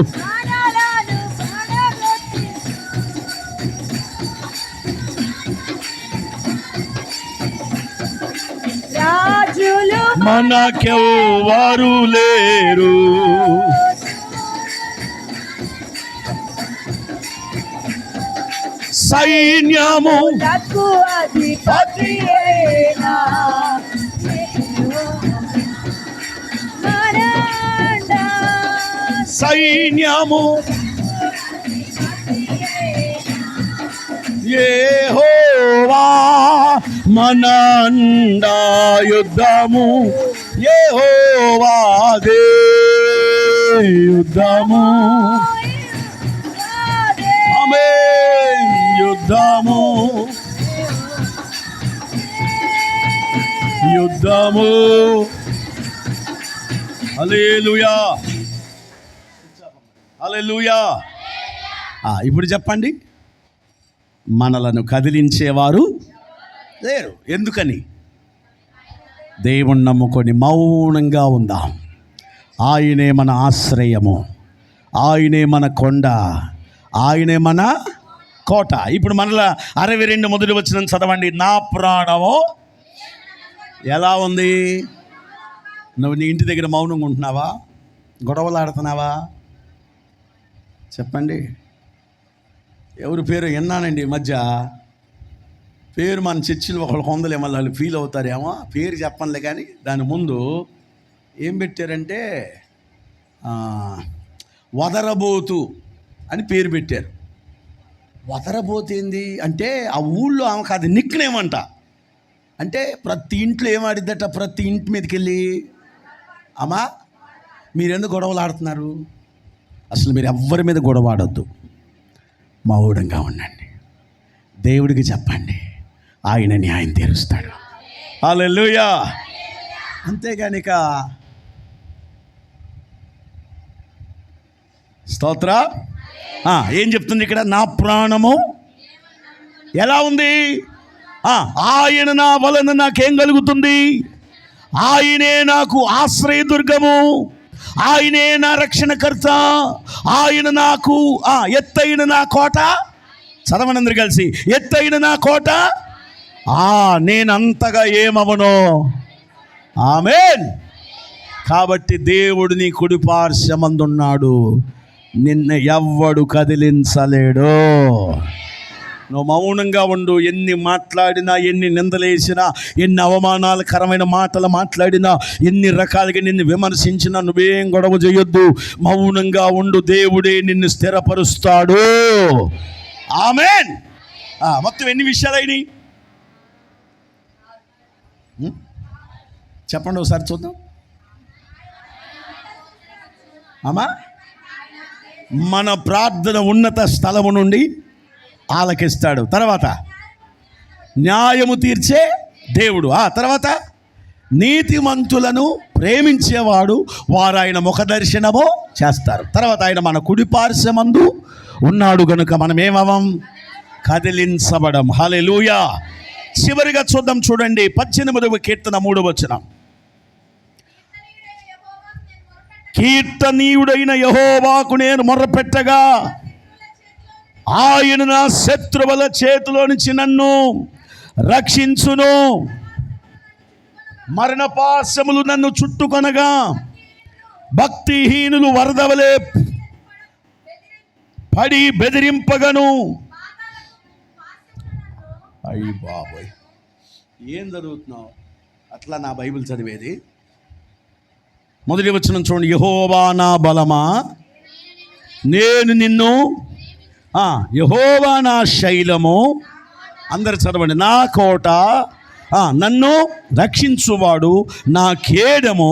రాజులు మనకెవ్వరు లేరు. సైన్యములకు అధిపతి అయినా సైన్యము యెహోవా మన అండ. యుద్ధము యెహోవాదే, యుద్ధము ఆమేన్. యుద్ధము యుద్ధము హల్లెలూయా, హల్లెలూయా. ఇప్పుడు చెప్పండి, మనలను కదిలించేవారు లేరు. ఎందుకని? దేవుణ్ణి నమ్ముకొని మౌనంగా ఉందాం. ఆయనే మన ఆశ్రయము, ఆయనే మన కొండ, ఆయనే మన కోట. ఇప్పుడు మనల 62 మొదటి వచనం చదవండి. నా ప్రాణము ఎలా ఉంది? నువ్వు నీ ఇంటి దగ్గర మౌనంగా ఉంటున్నావా? గొడవలు ఆడుతున్నావా? చెప్పండి. ఎవరి పేరు విన్నానండి ఈ మధ్య. పేరు మన చర్చిలు ఒకళ్ళు కొందలేమో వాళ్ళు ఫీల్ అవుతారేమో. పేరు చెప్పనులే, కానీ దాని ముందు ఏం పెట్టారంటే వదరబోతు అని పేరు పెట్టారు. వదరబోతు ఏంది అంటే, ఆ ఊళ్ళో ఆమెకు అది నిక్నేమంట. అంటే ప్రతి ఇంట్లో ఏమాడిద్దట, ప్రతి ఇంటి మీదకి వెళ్ళి, అమ్మా మీరెందుకు గొడవలు ఆడుతున్నారు? అసలు మీరు ఎవ్వరి మీద గొడవ ఆడొద్దు, మౌనంగా ఉండండి, దేవుడికి చెప్పండి, ఆయన న్యాయం తీరుస్తాడు. హల్లెలూయా. అంతేగాని ఇక స్తోత్ర. ఏం చెప్తుంది ఇక్కడ? నా ప్రాణము ఎలా ఉంది? ఆయన నా వలన నాకేం కలుగుతుంది? ఆయనే నాకు ఆశ్రయదుర్గము, ఆయనే నా రక్షణకర్త, ఆయన నాకు ఎత్తైన నా కోట. చదవండి అందరు కలిసి, ఎత్తైన నా కోట. నేనంతగా ఏమవను. ఆమేన్. కాబట్టి దేవుడు నీ కుడి పార్శ్వమందున్నాడు, నిన్ను ఎవ్వడు కదిలించలేడు. నువ్వు మౌనంగా ఉండు. ఎన్ని మాట్లాడినా, ఎన్ని నిందలేసినా, ఎన్ని అవమానాలకరమైన మాటలు మాట్లాడినా, ఎన్ని రకాలుగా నిన్ను విమర్శించినా నువ్వేం గొడవ చేయొద్దు, మౌనంగా ఉండు. దేవుడే నిన్ను స్థిరపరుస్తాడు. ఆమేన్. మొత్తం ఎన్ని విషయాలైనవి చెప్పండి ఒకసారి చూద్దాం. అమ్మా, మన ప్రార్థన ఉన్నత స్థలము నుండి ఆలకిస్తాడు. తర్వాత న్యాయము తీర్చే దేవుడు. తర్వాత నీతిమంతులను ప్రేమించేవాడు, వారు ఆయన ముఖ దర్శనము చేస్తారు. తర్వాత ఆయన మన కుడి పార్శ్వమందు ఉన్నాడు గనుక మనం ఏమవం? కదిలించబడం. హల్లెలూయా. చివరిగా చూద్దాం, చూడండి 18వ కీర్తన 3వ వచనం. కీర్తనీయుడైన యెహోవాకు నేను మొర్రపెట్టగా ఆయన నా శత్రువుల చేతిలో నుంచి నన్ను రక్షించును. మరణపాశములు నన్ను చుట్టుకొనగా భక్తిహీనులు వరదవలే పడి బెదిరింపగను. అయ్యి బాబోయ్, ఏం చదువుతున్నావు? అట్లా నా బైబిల్ చదివేది. మొదటి వచనం చూడండి. యెహోవా నా బలమా, నేను నిన్ను, యెహోవా నా శైలము, అందరు చదవండి, నా కోట, నన్ను రక్షించువాడు, నా కేడము,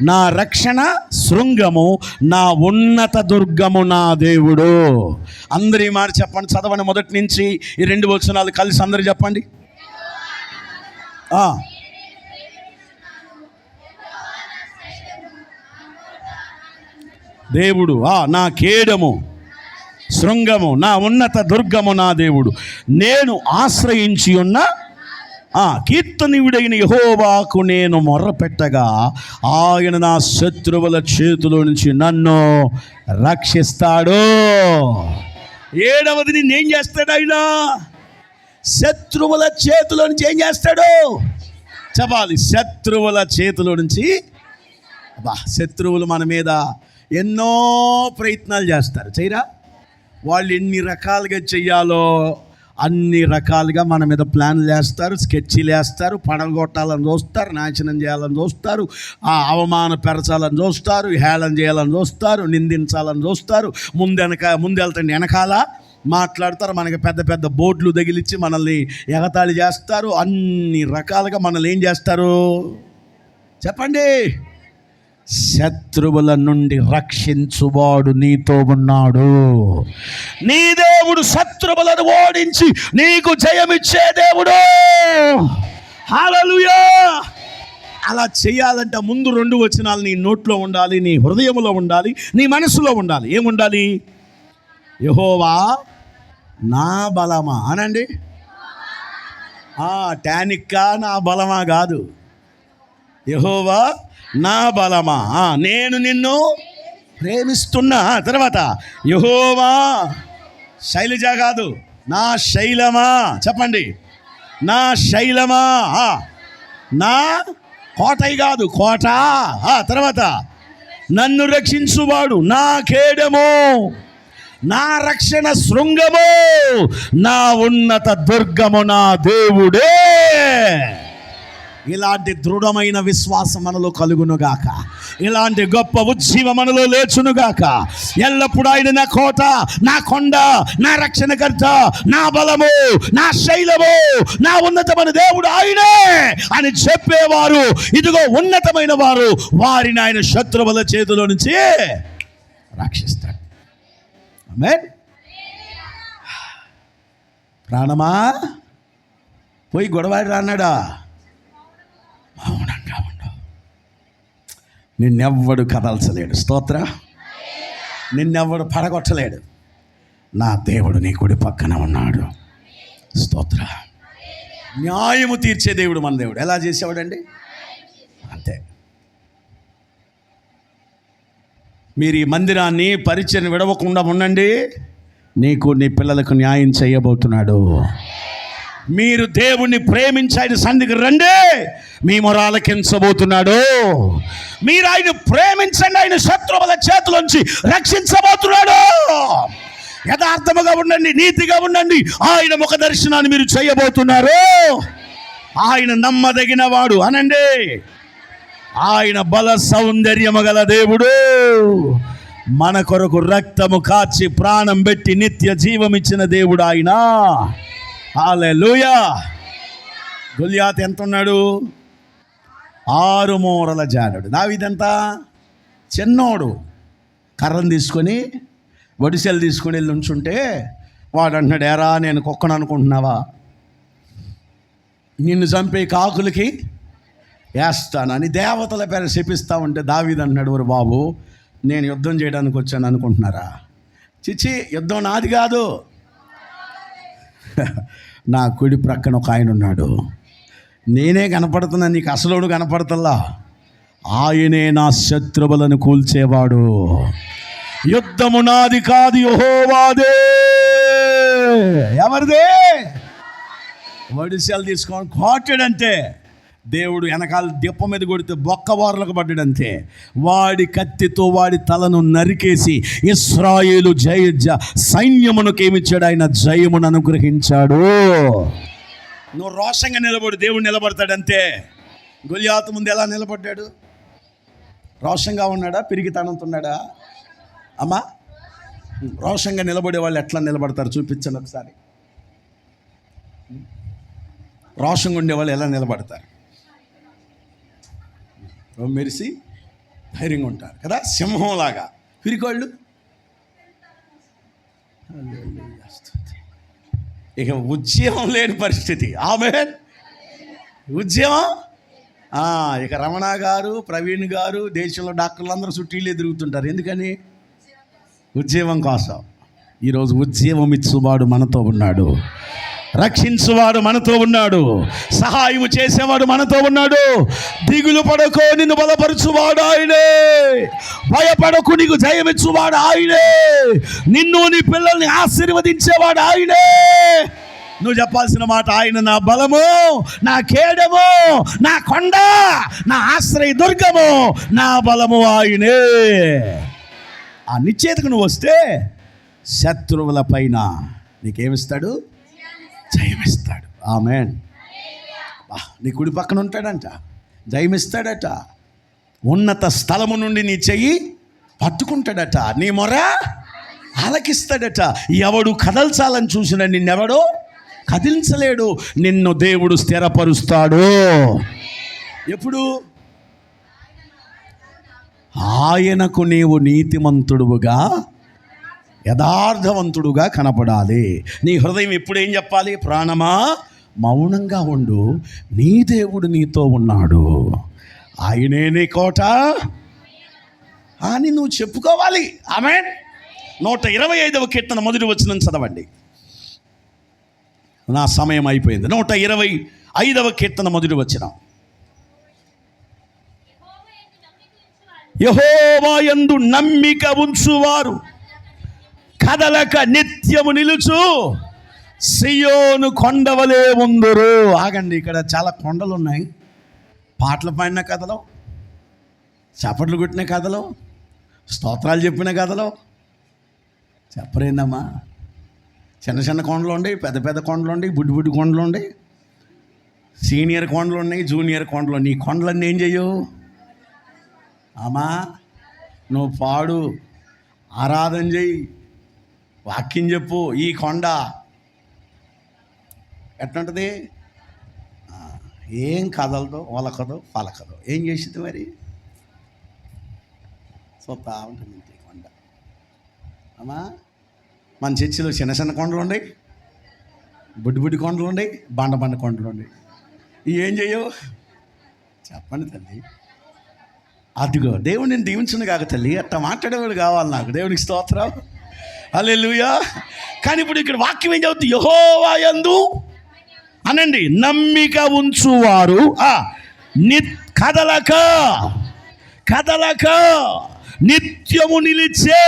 నా రక్షణ శృంగము, నా ఉన్నత దుర్గము నా దేవుడు. అందరూ ఈ మాట చెప్పండి, చదవండి మొదటి నుంచి ఈ 2 వచనాలు కలిసి అందరూ చెప్పండి. దేవుడు నా కేడము శృంగము, నా ఉన్నత దుర్గము నా దేవుడు, నేను ఆశ్రయించి ఉన్న కీర్తనీయుడైన యెహోవాకు నేను మొర్రపెట్టగా ఆయన నా శత్రువుల చేతిలో నుంచి నన్ను రక్షిస్తాడు. 7వది నిన్నేం చేస్తాడు ఆయన? శత్రువుల చేతిలో నుంచి ఏం చేస్తాడు చెప్పాలి. శత్రువుల చేతిలో నుంచి. శత్రువులు మన మీద ఎన్నో ప్రయత్నాలు చేస్తారు, చేయరా? వాళ్ళు ఎన్ని రకాలుగా చెయ్యాలో అన్ని రకాలుగా మన మీద ప్లాన్లు వేస్తారు, స్కెచ్లు వేస్తారు, పడగొట్టాలని చూస్తారు, నాశనం చేయాలని చూస్తారు, అవమానపరచాలని చూస్తారు, హేళన చేయాలని చూస్తారు, నిందించాలని చూస్తారు, ముందెళ్తండి వెనకాల మాట్లాడతారు, మనకి పెద్ద పెద్ద బోర్డులు తగిలిచ్చి మనల్ని ఎగతాళి చేస్తారు. అన్ని రకాలుగా మనల్ని ఏం చేస్తారు చెప్పండి. శత్రువుల నుండి రక్షించువాడు నీతో ఉన్నాడు. నీ దేవుడు శత్రువులను ఓడించి నీకు జయమిచ్చే దేవుడు. హల్లెలూయా. అలా చేయాలంటే ముందు 2 వచనాలు నీ నోట్లో ఉండాలి, నీ హృదయంలో ఉండాలి, నీ మనసులో ఉండాలి. ఏముండాలి? యెహోవా నా బలమా అనండి. టానిక్కా నా బలమా కాదు. యెహోవా నా బలమా, నేను నిన్ను ప్రేమిస్తున్నా. తర్వాత యెహోవా శైలజ కాదు, నా శైలమా చెప్పండి. నా శైలమా, నా కోటై కాదు, కోట. తర్వాత నన్ను రక్షించువాడు, నా కేడము, నా రక్షణ శృంగము, నా ఉన్నత దుర్గము నా దేవుడే. ఇలాంటి దృఢమైన విశ్వాసం మనలో కలుగునుగాక. ఇలాంటి గొప్ప ఉజ్జీవం మనలో లేచునుగాక. ఎల్లప్పుడూ ఆయన నా కోట, నా కొండ, నా రక్షణకర్త, నా బలము, నా శైలము, నా ఉన్నతమైన దేవుడు ఆయనే అని చెప్పేవారు, ఇదిగో ఉన్నతమైన వారు, వారిని ఆయన శత్రువుల చేతిలో నుంచి రక్షిస్తాడు. ఆమేన్. ప్రాణమా పోయి గొడవాడి రాన్నాడా? మౌనంగా ఉండవు. నిన్నెవ్వడు కదల్చలేడు. స్తోత్ర. నిన్నెవ్వడు పడగొట్టలేడు. నా దేవుడు నీ కుడి పక్కన ఉన్నాడు. స్తోత్ర. న్యాయము తీర్చే దేవుడు మన దేవుడు. ఎలా చేసేవాడండి? అంతే. మీరు ఈ మందిరాన్ని పరిచయం విడవకుండా ఉండండి, నీకు నీ పిల్లలకు న్యాయం చేయబోతున్నాడు. మీరు దేవుణ్ణి ప్రేమించి ఆయన సన్నిధికి రండి, మీ మొరాలకించబోతున్నాడు. మీరు ఆయన ప్రేమించండి, ఆయన శత్రువుల చేతిలోంచి రక్షించబోతున్నాడు. యథార్థముగా ఉండండి, నీతిగా ఉండండి, ఆయన ముఖ దర్శనాన్ని మీరు చేయబోతున్నారు. ఆయన నమ్మదగిన వాడు అనండి. ఆయన బల సౌందర్యము గల దేవుడు. మన కొరకు రక్తము కాచి ప్రాణం పెట్టి నిత్య జీవం ఇచ్చిన దేవుడు ఆయన. హల్లెలూయా. గొలియాతు ఎంత ఉన్నాడు? 6 మూరల జానుడు. దావీదంతా చిన్నోడు. కర్రను తీసుకొని వడిసెలు తీసుకొని వెళ్ళి ఉంచుంటే వాడు అంటున్నాడు, ఏరా నేను కుక్కను అనుకుంటున్నావా? నిన్ను చంపే కాకులకి వేస్తానని దేవతల పేరు శపిస్తా ఉంటే దావీదు అంటున్నాడు, ఓరు బాబు నేను యుద్ధం చేయడానికి వచ్చాను అనుకుంటున్నారా? చిచ్చి, యుద్ధం నాది కాదు, నా కుడి ప్రక్కన ఒక ఆయన ఉన్నాడు, నేనే కనపడుతున్నా, నీకు అసలోడు కనపడతల్లా, ఆయనే నా శత్రువులను కూల్చేవాడు. యుద్ధము నాది కాదు, యెహోవాదే. ఎవరిదే? వడిసెలు తీసుకొని కొట్టాడంటే దేవుడు వెనకాల దిప్ప మీద కొడితే బొక్క వారలకు పడ్డాడంతే. వాడి కత్తితో వాడి తలను నరికేసి ఇశ్రాయేలు సైన్యమునకు ఏమిచ్చాడు? ఆయన జయమును అనుగ్రహించాడు. నువ్వు రోషంగా నిలబడు, దేవుడు నిలబడతాడంతే. గొలియాతు ముందు ఎలా నిలబడ్డాడు? రోషంగా ఉన్నాడా? పిరిగితనంతున్నాడా? అమ్మా, రోషంగా నిలబడే వాళ్ళు ఎట్లా నిలబడతారు చూపించండి ఒకసారి. రోషంగా ఉండేవాళ్ళు ఎలా నిలబడతారు? మెరిసి ధైర్యంగా ఉంటారు కదా, సింహంలాగా. పిరికోళ్ళు ఇక ఉద్యమం లేని పరిస్థితి. ఆమేన్. ఉద్యమం. ఇక రమణ గారు, ప్రవీణ్ గారు, దేశంలో డాక్టర్లు అందరూ చుట్టీలే తిరుగుతుంటారు. ఎందుకని? ఉద్యమం కోసం. ఈరోజు ఉద్యమం ఇచ్చువాడు మనతో ఉన్నాడు, రక్షించువాడు మనతో ఉన్నాడు, సహాయం చేసేవాడు మనతో ఉన్నాడు. దిగులు పడకో, నిన్ను బలపరచువాడు ఆయనే. భయపడకు, నీకు జయమిచ్చువాడు ఆయనే. నిన్ను నీ పిల్లల్ని ఆశీర్వదించేవాడు ఆయనే. నువ్వు చెప్పాల్సిన మాట, ఆయన నా బలము, నా కేడము, నా కొండ, నా ఆశ్రయ దుర్గము, నా బలము ఆయనే. ఆ నిశ్చేతకు నువ్వు వస్తే శత్రువుల పైన నీకేమిస్తాడు? జయమిస్తాడు. ఆమేన్. నీ కుడి పక్కన ఉంటాడంట, జయమిస్తాడట. ఉన్నత స్థలము నుండి నీ చెయ్యి పట్టుకుంటాడట, నీ మొర ఆలకిస్తాడట. ఎవడు కదల్చాలని చూసిన నిన్నెవడో కదిలించలేడు. నిన్ను దేవుడు స్థిరపరుస్తాడు. ఎప్పుడు? ఆయనకు నీవు నీతిమంతుడుగా, యథార్థవంతుడుగా కనపడాలి. నీ హృదయం ఎప్పుడు ఏం చెప్పాలి? ప్రాణమా మౌనంగా ఉండు, నీ దేవుడు నీతో ఉన్నాడు, ఆయనే నీ కోట అని నువ్వు చెప్పుకోవాలి. ఆమేన్. 125వ కీర్తన మొదటి వచనం చదవండి. నా సమయం అయిపోయింది. 125వ కీర్తన మొదటి వచనం. యెహోవా యందు నమ్మిక ఉంచువారు కదలక నిత్యము నిలుచు సియోను కొండవలే ఉందురు. ఆగండి, ఇక్కడ చాలా కొండలు ఉన్నాయి. పాటలు పాడిన కథలో, చప్పట్లు కొట్టిన కథలో, స్తోత్రాలు చెప్పిన కథలో చెప్పరేందమ్మా. చిన్న చిన్న కొండలు ఉన్నాయి, పెద్ద పెద్ద కొండలు ఉన్నాయి, బుడ్డి బుడ్డి కొండలు ఉన్నాయి, సీనియర్ కొండలు ఉన్నాయి, జూనియర్ కొండలు ఉన్నాయి. ఈ కొండలన్నీ ఏం చెయ్యవు అమ్మా? నువ్వు పాడు, ఆరాధన చెయ్యి, వాక్యం చెప్పు. ఈ కొండ ఎట్లుంటుంది? ఏం కదలదో, ఒలకదో, పలకదో. ఏం చేసింది మరి? చూస్తా ఉంటుంది ఈ కొండ. అమ్మా, మన చర్చిలో చిన్న చిన్న కొండలు ఉన్నాయి, బుడ్డి బుడ్డి కొండలు ఉన్నాయి, బండ బండ కొండలు ఉన్నాయి. ఇవి ఏం చెయ్యవు? చెప్పండి తల్లి. అదిగో దేవుడు నేను దీవించను కాక తల్లి, అట్లా మాట్లాడేవాడు కావాలి నాకు. దేవునికి స్తోత్రం, హల్లెలూయా. కానీ ఇప్పుడు ఇక్కడ వాక్యం ఏం చదువుతుంది? యెహోవా యందు అనండి నమ్మిక ఉంచువారు కదలక నిత్యము నిలిచే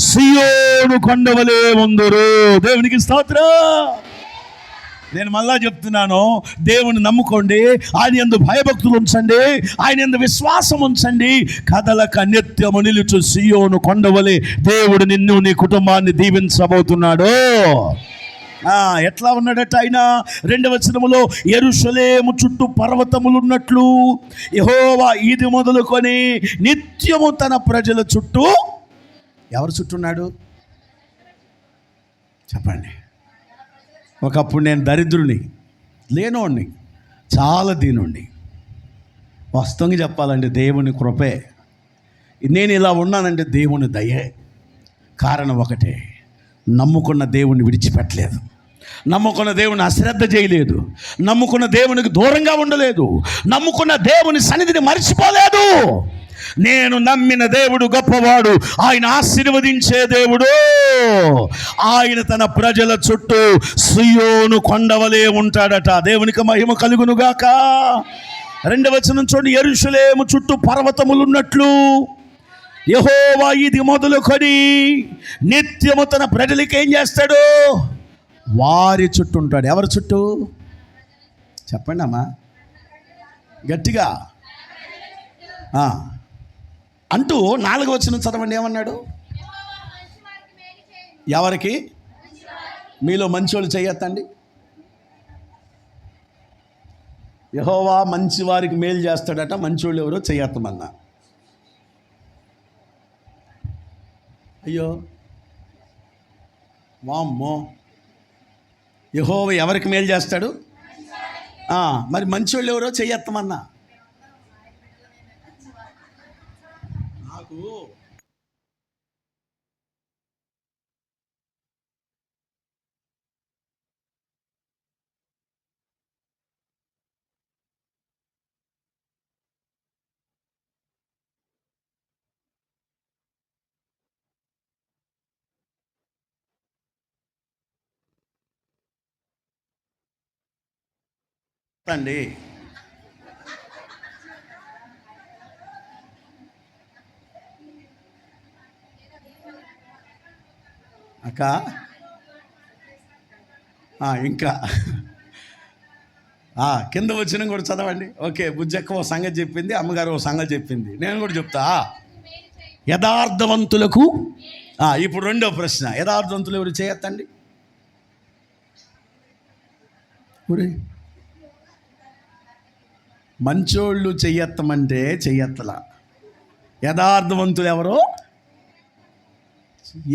సియోను కొండవలే ఉందురు. దేవునికి స్తోత్రం. నేను మళ్ళా చెప్తున్నాను, దేవుని నమ్ముకోండి, ఆయన యందు భయభక్తులు ఉంచండి, ఆయన యందు విశ్వాసం ఉంచండి. కదలక నిత్యము నిలుచు సియోను కొండవలే దేవుడు నిన్ను, నీ కుటుంబాన్ని దీవించబోతున్నాడు. ఎట్లా ఉన్నాడట ఆయన? 2వ వచనములో, యెరూషలేము చుట్టూ పర్వతములు ఉన్నట్లు యెహోవా ఇది మొదలుకొని నిత్యము తన ప్రజల చుట్టూ. ఎవరు చుట్టూ ఉన్నాడు చెప్పండి? ఒకప్పుడు నేను దరిద్రుని, లేనోడిని, చాలా దీనుండి. వాస్తవంగా చెప్పాలంటే దేవుని కృపే. నేను ఇలా ఉన్నానంటే దేవుని దయే. కారణం ఒకటే, నమ్ముకున్న దేవుని విడిచిపెట్టలేదు, నమ్ముకున్న దేవుని అశ్రద్ధ చేయలేదు, నమ్ముకున్న దేవునికి దూరంగా ఉండలేదు, నమ్ముకున్న దేవుని సన్నిధిని మర్చిపోలేదు. నేను నమ్మిన దేవుడు గొప్పవాడు, ఆయన ఆశీర్వదించే దేవుడు. ఆయన తన ప్రజల చుట్టూ సియోను కొండవలే ఉంటాడట. దేవునికి మహిమ కలుగునుగాక. 2వ వచనం చూడండి. యెరూషలేము చుట్టూ పర్వతములు ఉన్నట్లు యెహోవా ఇది మొదలుకొని నిత్యము తన ప్రజలకి ఏం చేస్తాడు? వారి చుట్టూ ఉంటాడు. ఎవరి చుట్టూ చెప్పండి అమ్మా గట్టిగా. అంటూ 4వ వచనం చదవండి. ఏమన్నాడు? ఎవరికి? మీలో మంచోళ్ళు చేయొద్దండి. యెహోవా మంచి వారికి మేలు చేస్తాడట. మంచోళ్ళు ఎవరో చేయొత్తమన్నా. అయ్యో వామ్మో, యెహోవా ఎవరికి మేలు చేస్తాడు? మరి మంచోళ్ళు ఎవరో చెయ్యత్తమన్నా నాకు అండి అక్క ఇంకా కింద వచ్చిన కూడా చదవండి. ఓకే, బుజ్జక్క ఓ సంగతి చెప్పింది, అమ్మగారు ఓ సంగతి చెప్పింది, నేను కూడా చెప్తా. యథార్థవంతులకు ఇప్పుడు రెండో ప్రశ్న, యథార్థవంతులు ఎవరు చేయొద్దండి? మంచోళ్ళు చెయ్యత్తమంటే చెయ్యత్తలా, యథార్థవంతులు ఎవరో?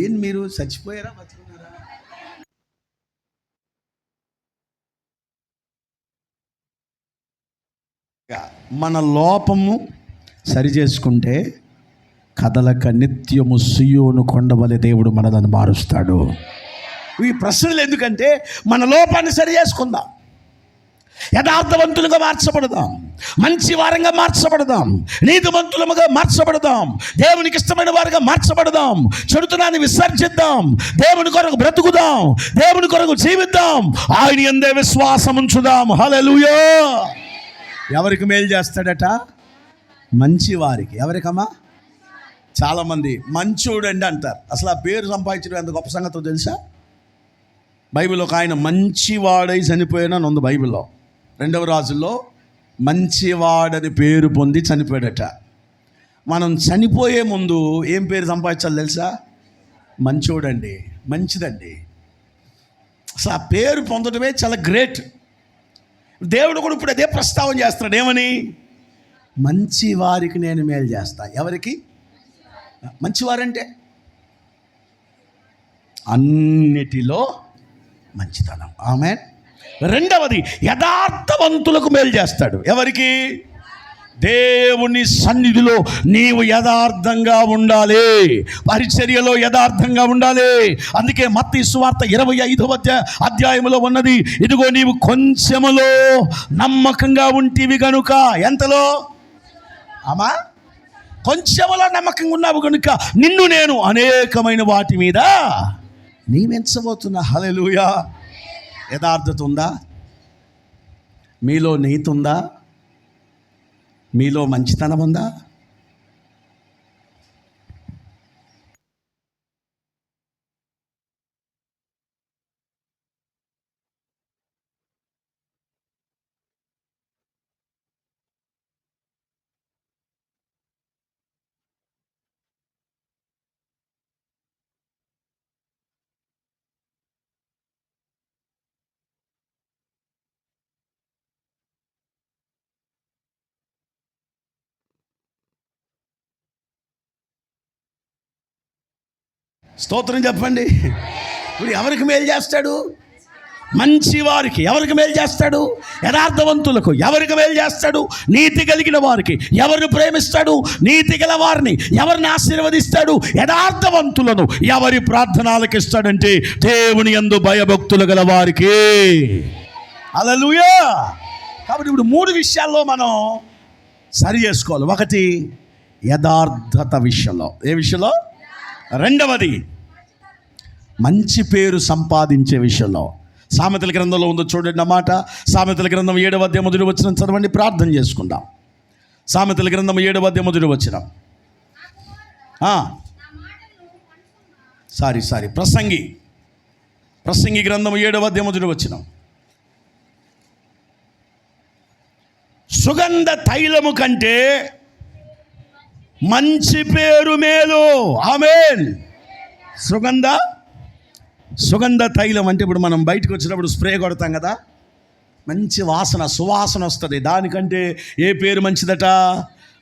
ఏం మీరు చచ్చిపోయారా బతుకున్నారా? మన లోపము సరి చేసుకుంటే కదలక నిత్యము సియోను కొండవలె దేవుడు మనలను మారుస్తాడు. ఈ ప్రశ్నలు ఎందుకంటే మన లోపాన్ని సరి చేసుకుందాం, యథార్థవంతులుగా మార్చబడదాం, మంచి వారంగా మార్చబడదాం, నీతిమంతులముగా మార్చబడదాం, దేవునికి ఇష్టమైన వారుగా మార్చబడదాం, చెడుతనాన్ని విసర్జిద్దాం, దేవుని కొరకు బ్రతుకుదాం, దేవుని కొరకు జీవిద్దాం, ఆయన యందే విశ్వాసం ఉంచుదాం. హల్లెలూయా. ఎవరికి మేలు చేస్తాడట? మంచి వారికి. ఎవరికమ్మా? చాలామంది మంచోడండి అంటారు. అసలు ఆ పేరు సంపాదించడం ఎంత గొప్ప సంగతో తెలుసా? బైబిల్లో ఒక ఆయన మంచివాడై చనిపోయినా ఉంది బైబిల్లో. 2వ రాజుల్లో మంచివాడని పేరు పొంది చనిపోయాడట. మనం చనిపోయే ముందు ఏం పేరు సంపాదించాలి తెలుసా? మంచోడండి, మంచిదండి. అసలు ఆ పేరు పొందడమే చాలా గ్రేట్. దేవుడు కూడా ఇప్పుడు అదే ప్రస్తావన చేస్తున్నాడు. ఏమని? మంచి వారికి నేను మేలు చేస్తా. ఎవరికి? మంచివారంటే అన్నిటిలో మంచితనం. ఆమేన్. రెండవది, యథార్థవంతులకు మేలు చేస్తాడు. ఎవరికి? దేవుని సన్నిధిలో నీవు యథార్థంగా ఉండాలి, పరిచర్యలో యథార్థంగా ఉండాలి. అందుకే మత్తయి సువార్త 25వ అధ్యాయములో ఉన్నది, ఇదిగో నీవు కొంచెములో నమ్మకంగా ఉంటివి గనుక. ఎంతలో? అమ్మా, కొంచెములో నమ్మకంగా ఉన్నావు కనుక నిన్ను నేను అనేకమైన వాటి మీద నియమించబోతున్నా. హల్లెలూయా. యథార్థత ఉందా మీలో? నీతి ఉందా మీలో? మంచితనం ఉందా? స్తోత్రం చెప్పండి. ఇప్పుడు ఎవరికి మేలు చేస్తాడు? మంచి వారికి. ఎవరికి మేలు చేస్తాడు? యథార్థవంతులకు. ఎవరికి మేలు చేస్తాడు? నీతి కలిగిన వారికి. ఎవరిని ప్రేమిస్తాడు? నీతి గల వారిని. ఎవరిని ఆశీర్వదిస్తాడు? యథార్థవంతులను. ఎవరి ప్రార్థనలకు ఇస్తాడంటే దేవుని యందు భయభక్తులు గల వారికి. హల్లెలూయా. కాబట్టి ఇప్పుడు 3 విషయాల్లో మనం సరి చేసుకోవాలి. ఒకటి, యథార్థత విషయంలో. ఏ విషయంలో? రెండవది, మంచి పేరు సంపాదించే విషయంలో. సామెతల గ్రంథంలో ఉందో చూడండి అన్నమాట. సామెతల గ్రంథం 7వ అధ్యాయం 1వ వచనం చదవండి, ప్రార్థన చేసుకుందాం. సామెతల గ్రంథం 7వ అధ్యాయం 1వ వచనం. ప్రసంగి గ్రంథం 7వ అధ్యాయం 1వ వచనం. సుగంధ తైలము కంటే మంచి పేరు మేలు. ఆమేన్. సుగంధ తైలం అంటే ఇప్పుడు మనం బయటకు వచ్చినప్పుడు స్ప్రే కొడతాం కదా, మంచి వాసన, సువాసన వస్తుంది. దానికంటే ఏ పేరు మంచిదట?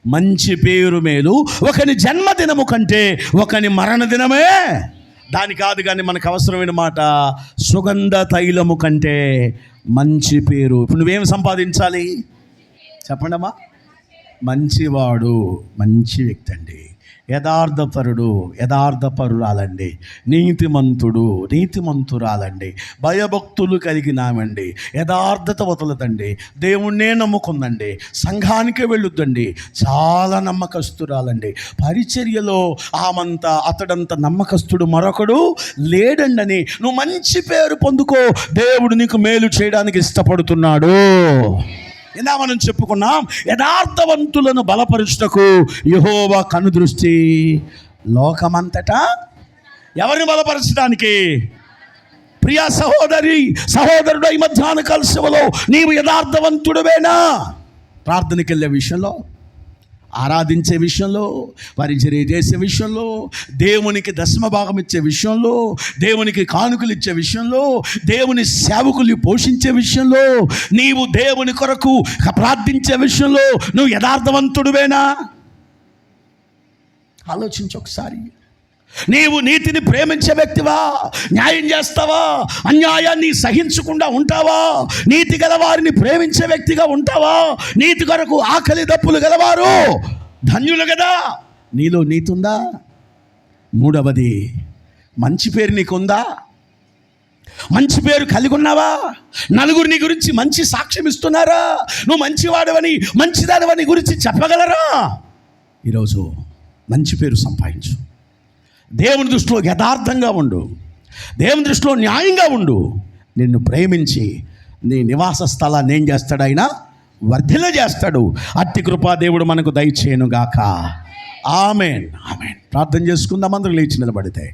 మంచి పేరు మేలు. ఒకని జన్మదినము కంటే ఒకని మరణ దినమే దాని కాదు, కానీ మనకు అవసరమైన మాట సుగంధ తైలము కంటే మంచి పేరు. ఇప్పుడు నువ్వేం సంపాదించాలి చెప్పండి అమ్మా? మంచివాడు, మంచి వ్యక్తి అండి, యథార్థపరుడు, యథార్థపరురాలండి, నీతిమంతుడు, నీతిమంతురాలండి, భయభక్తులు కలిగినామండి, యథార్థత వదలదండి, దేవుణ్ణే నమ్ముకుందండి, సంఘానికే వెళ్ళొద్దండి, చాలా నమ్మకస్తురాలండి, పరిచర్యలో అతడంత నమ్మకస్తుడు మరొకడు లేడండి అని నువ్వు మంచి పేరు పొందుకో. దేవుడు నీకు మేలు చేయడానికి ఇష్టపడుతున్నాడు. ఇలా మనం చెప్పుకున్నాం, యథార్థవంతులను బలపరుచుటకు యెహోవా కనుదృష్టి లోకమంతటా. ఎవరిని బలపరచడానికి? ప్రియా సహోదరుడు, ఈ మధ్యాహ్న కాల సభలో నీవు యథార్థవంతుడువేనా? ప్రార్థనకి వెళ్ళే విషయంలో, ఆరాధించే విషయంలో, పరిచర్య చేసే విషయంలో, దేవునికి దశమ భాగం ఇచ్చే విషయంలో, దేవునికి కానుకలు ఇచ్చే విషయంలో, దేవుని సేవకులు పోషించే విషయంలో, నీవు దేవుని కొరకు ప్రార్థించే విషయంలో నువ్వు యథార్థవంతుడువేనా? ఆలోచించు ఒకసారి. నీవు నీతిని ప్రేమించే వ్యక్తివా? న్యాయం చేస్తావా? అన్యాయాన్ని సహించకుండా ఉంటావా? నీతి గలవారిని ప్రేమించే వ్యక్తిగా ఉంటావా? నీతి కొరకు ఆకలి దప్పులు గలవారు ధన్యులు కదా. నీలో నీతి ఉందా? మూడవది, మంచి పేరు నీకుందా? మంచి పేరు కలిగి ఉన్నావా? నలుగురు నీ గురించి మంచి సాక్ష్యం ఇస్తున్నారా? నువ్వు మంచివాడవని, మంచిదానివని గురించి చెప్పగలరా? ఈరోజు మంచి పేరు సంపాదించు. దేవుని దృష్టిలో యథార్థంగా ఉండు, దేవుని దృష్టిలో న్యాయంగా ఉండు. నిన్ను ప్రేమించి నీ నివాస స్థలాన్ని ఏం చేస్తాడు? ఆయన వర్ధిల్ల చేస్తాడు. అట్టి కృపా దేవుడు మనకు దయచేయునుగాక. ఆమేన్, ఆమేన్. ప్రార్థన చేసుకుందాం, అందరూ లేచి నిలబడితే.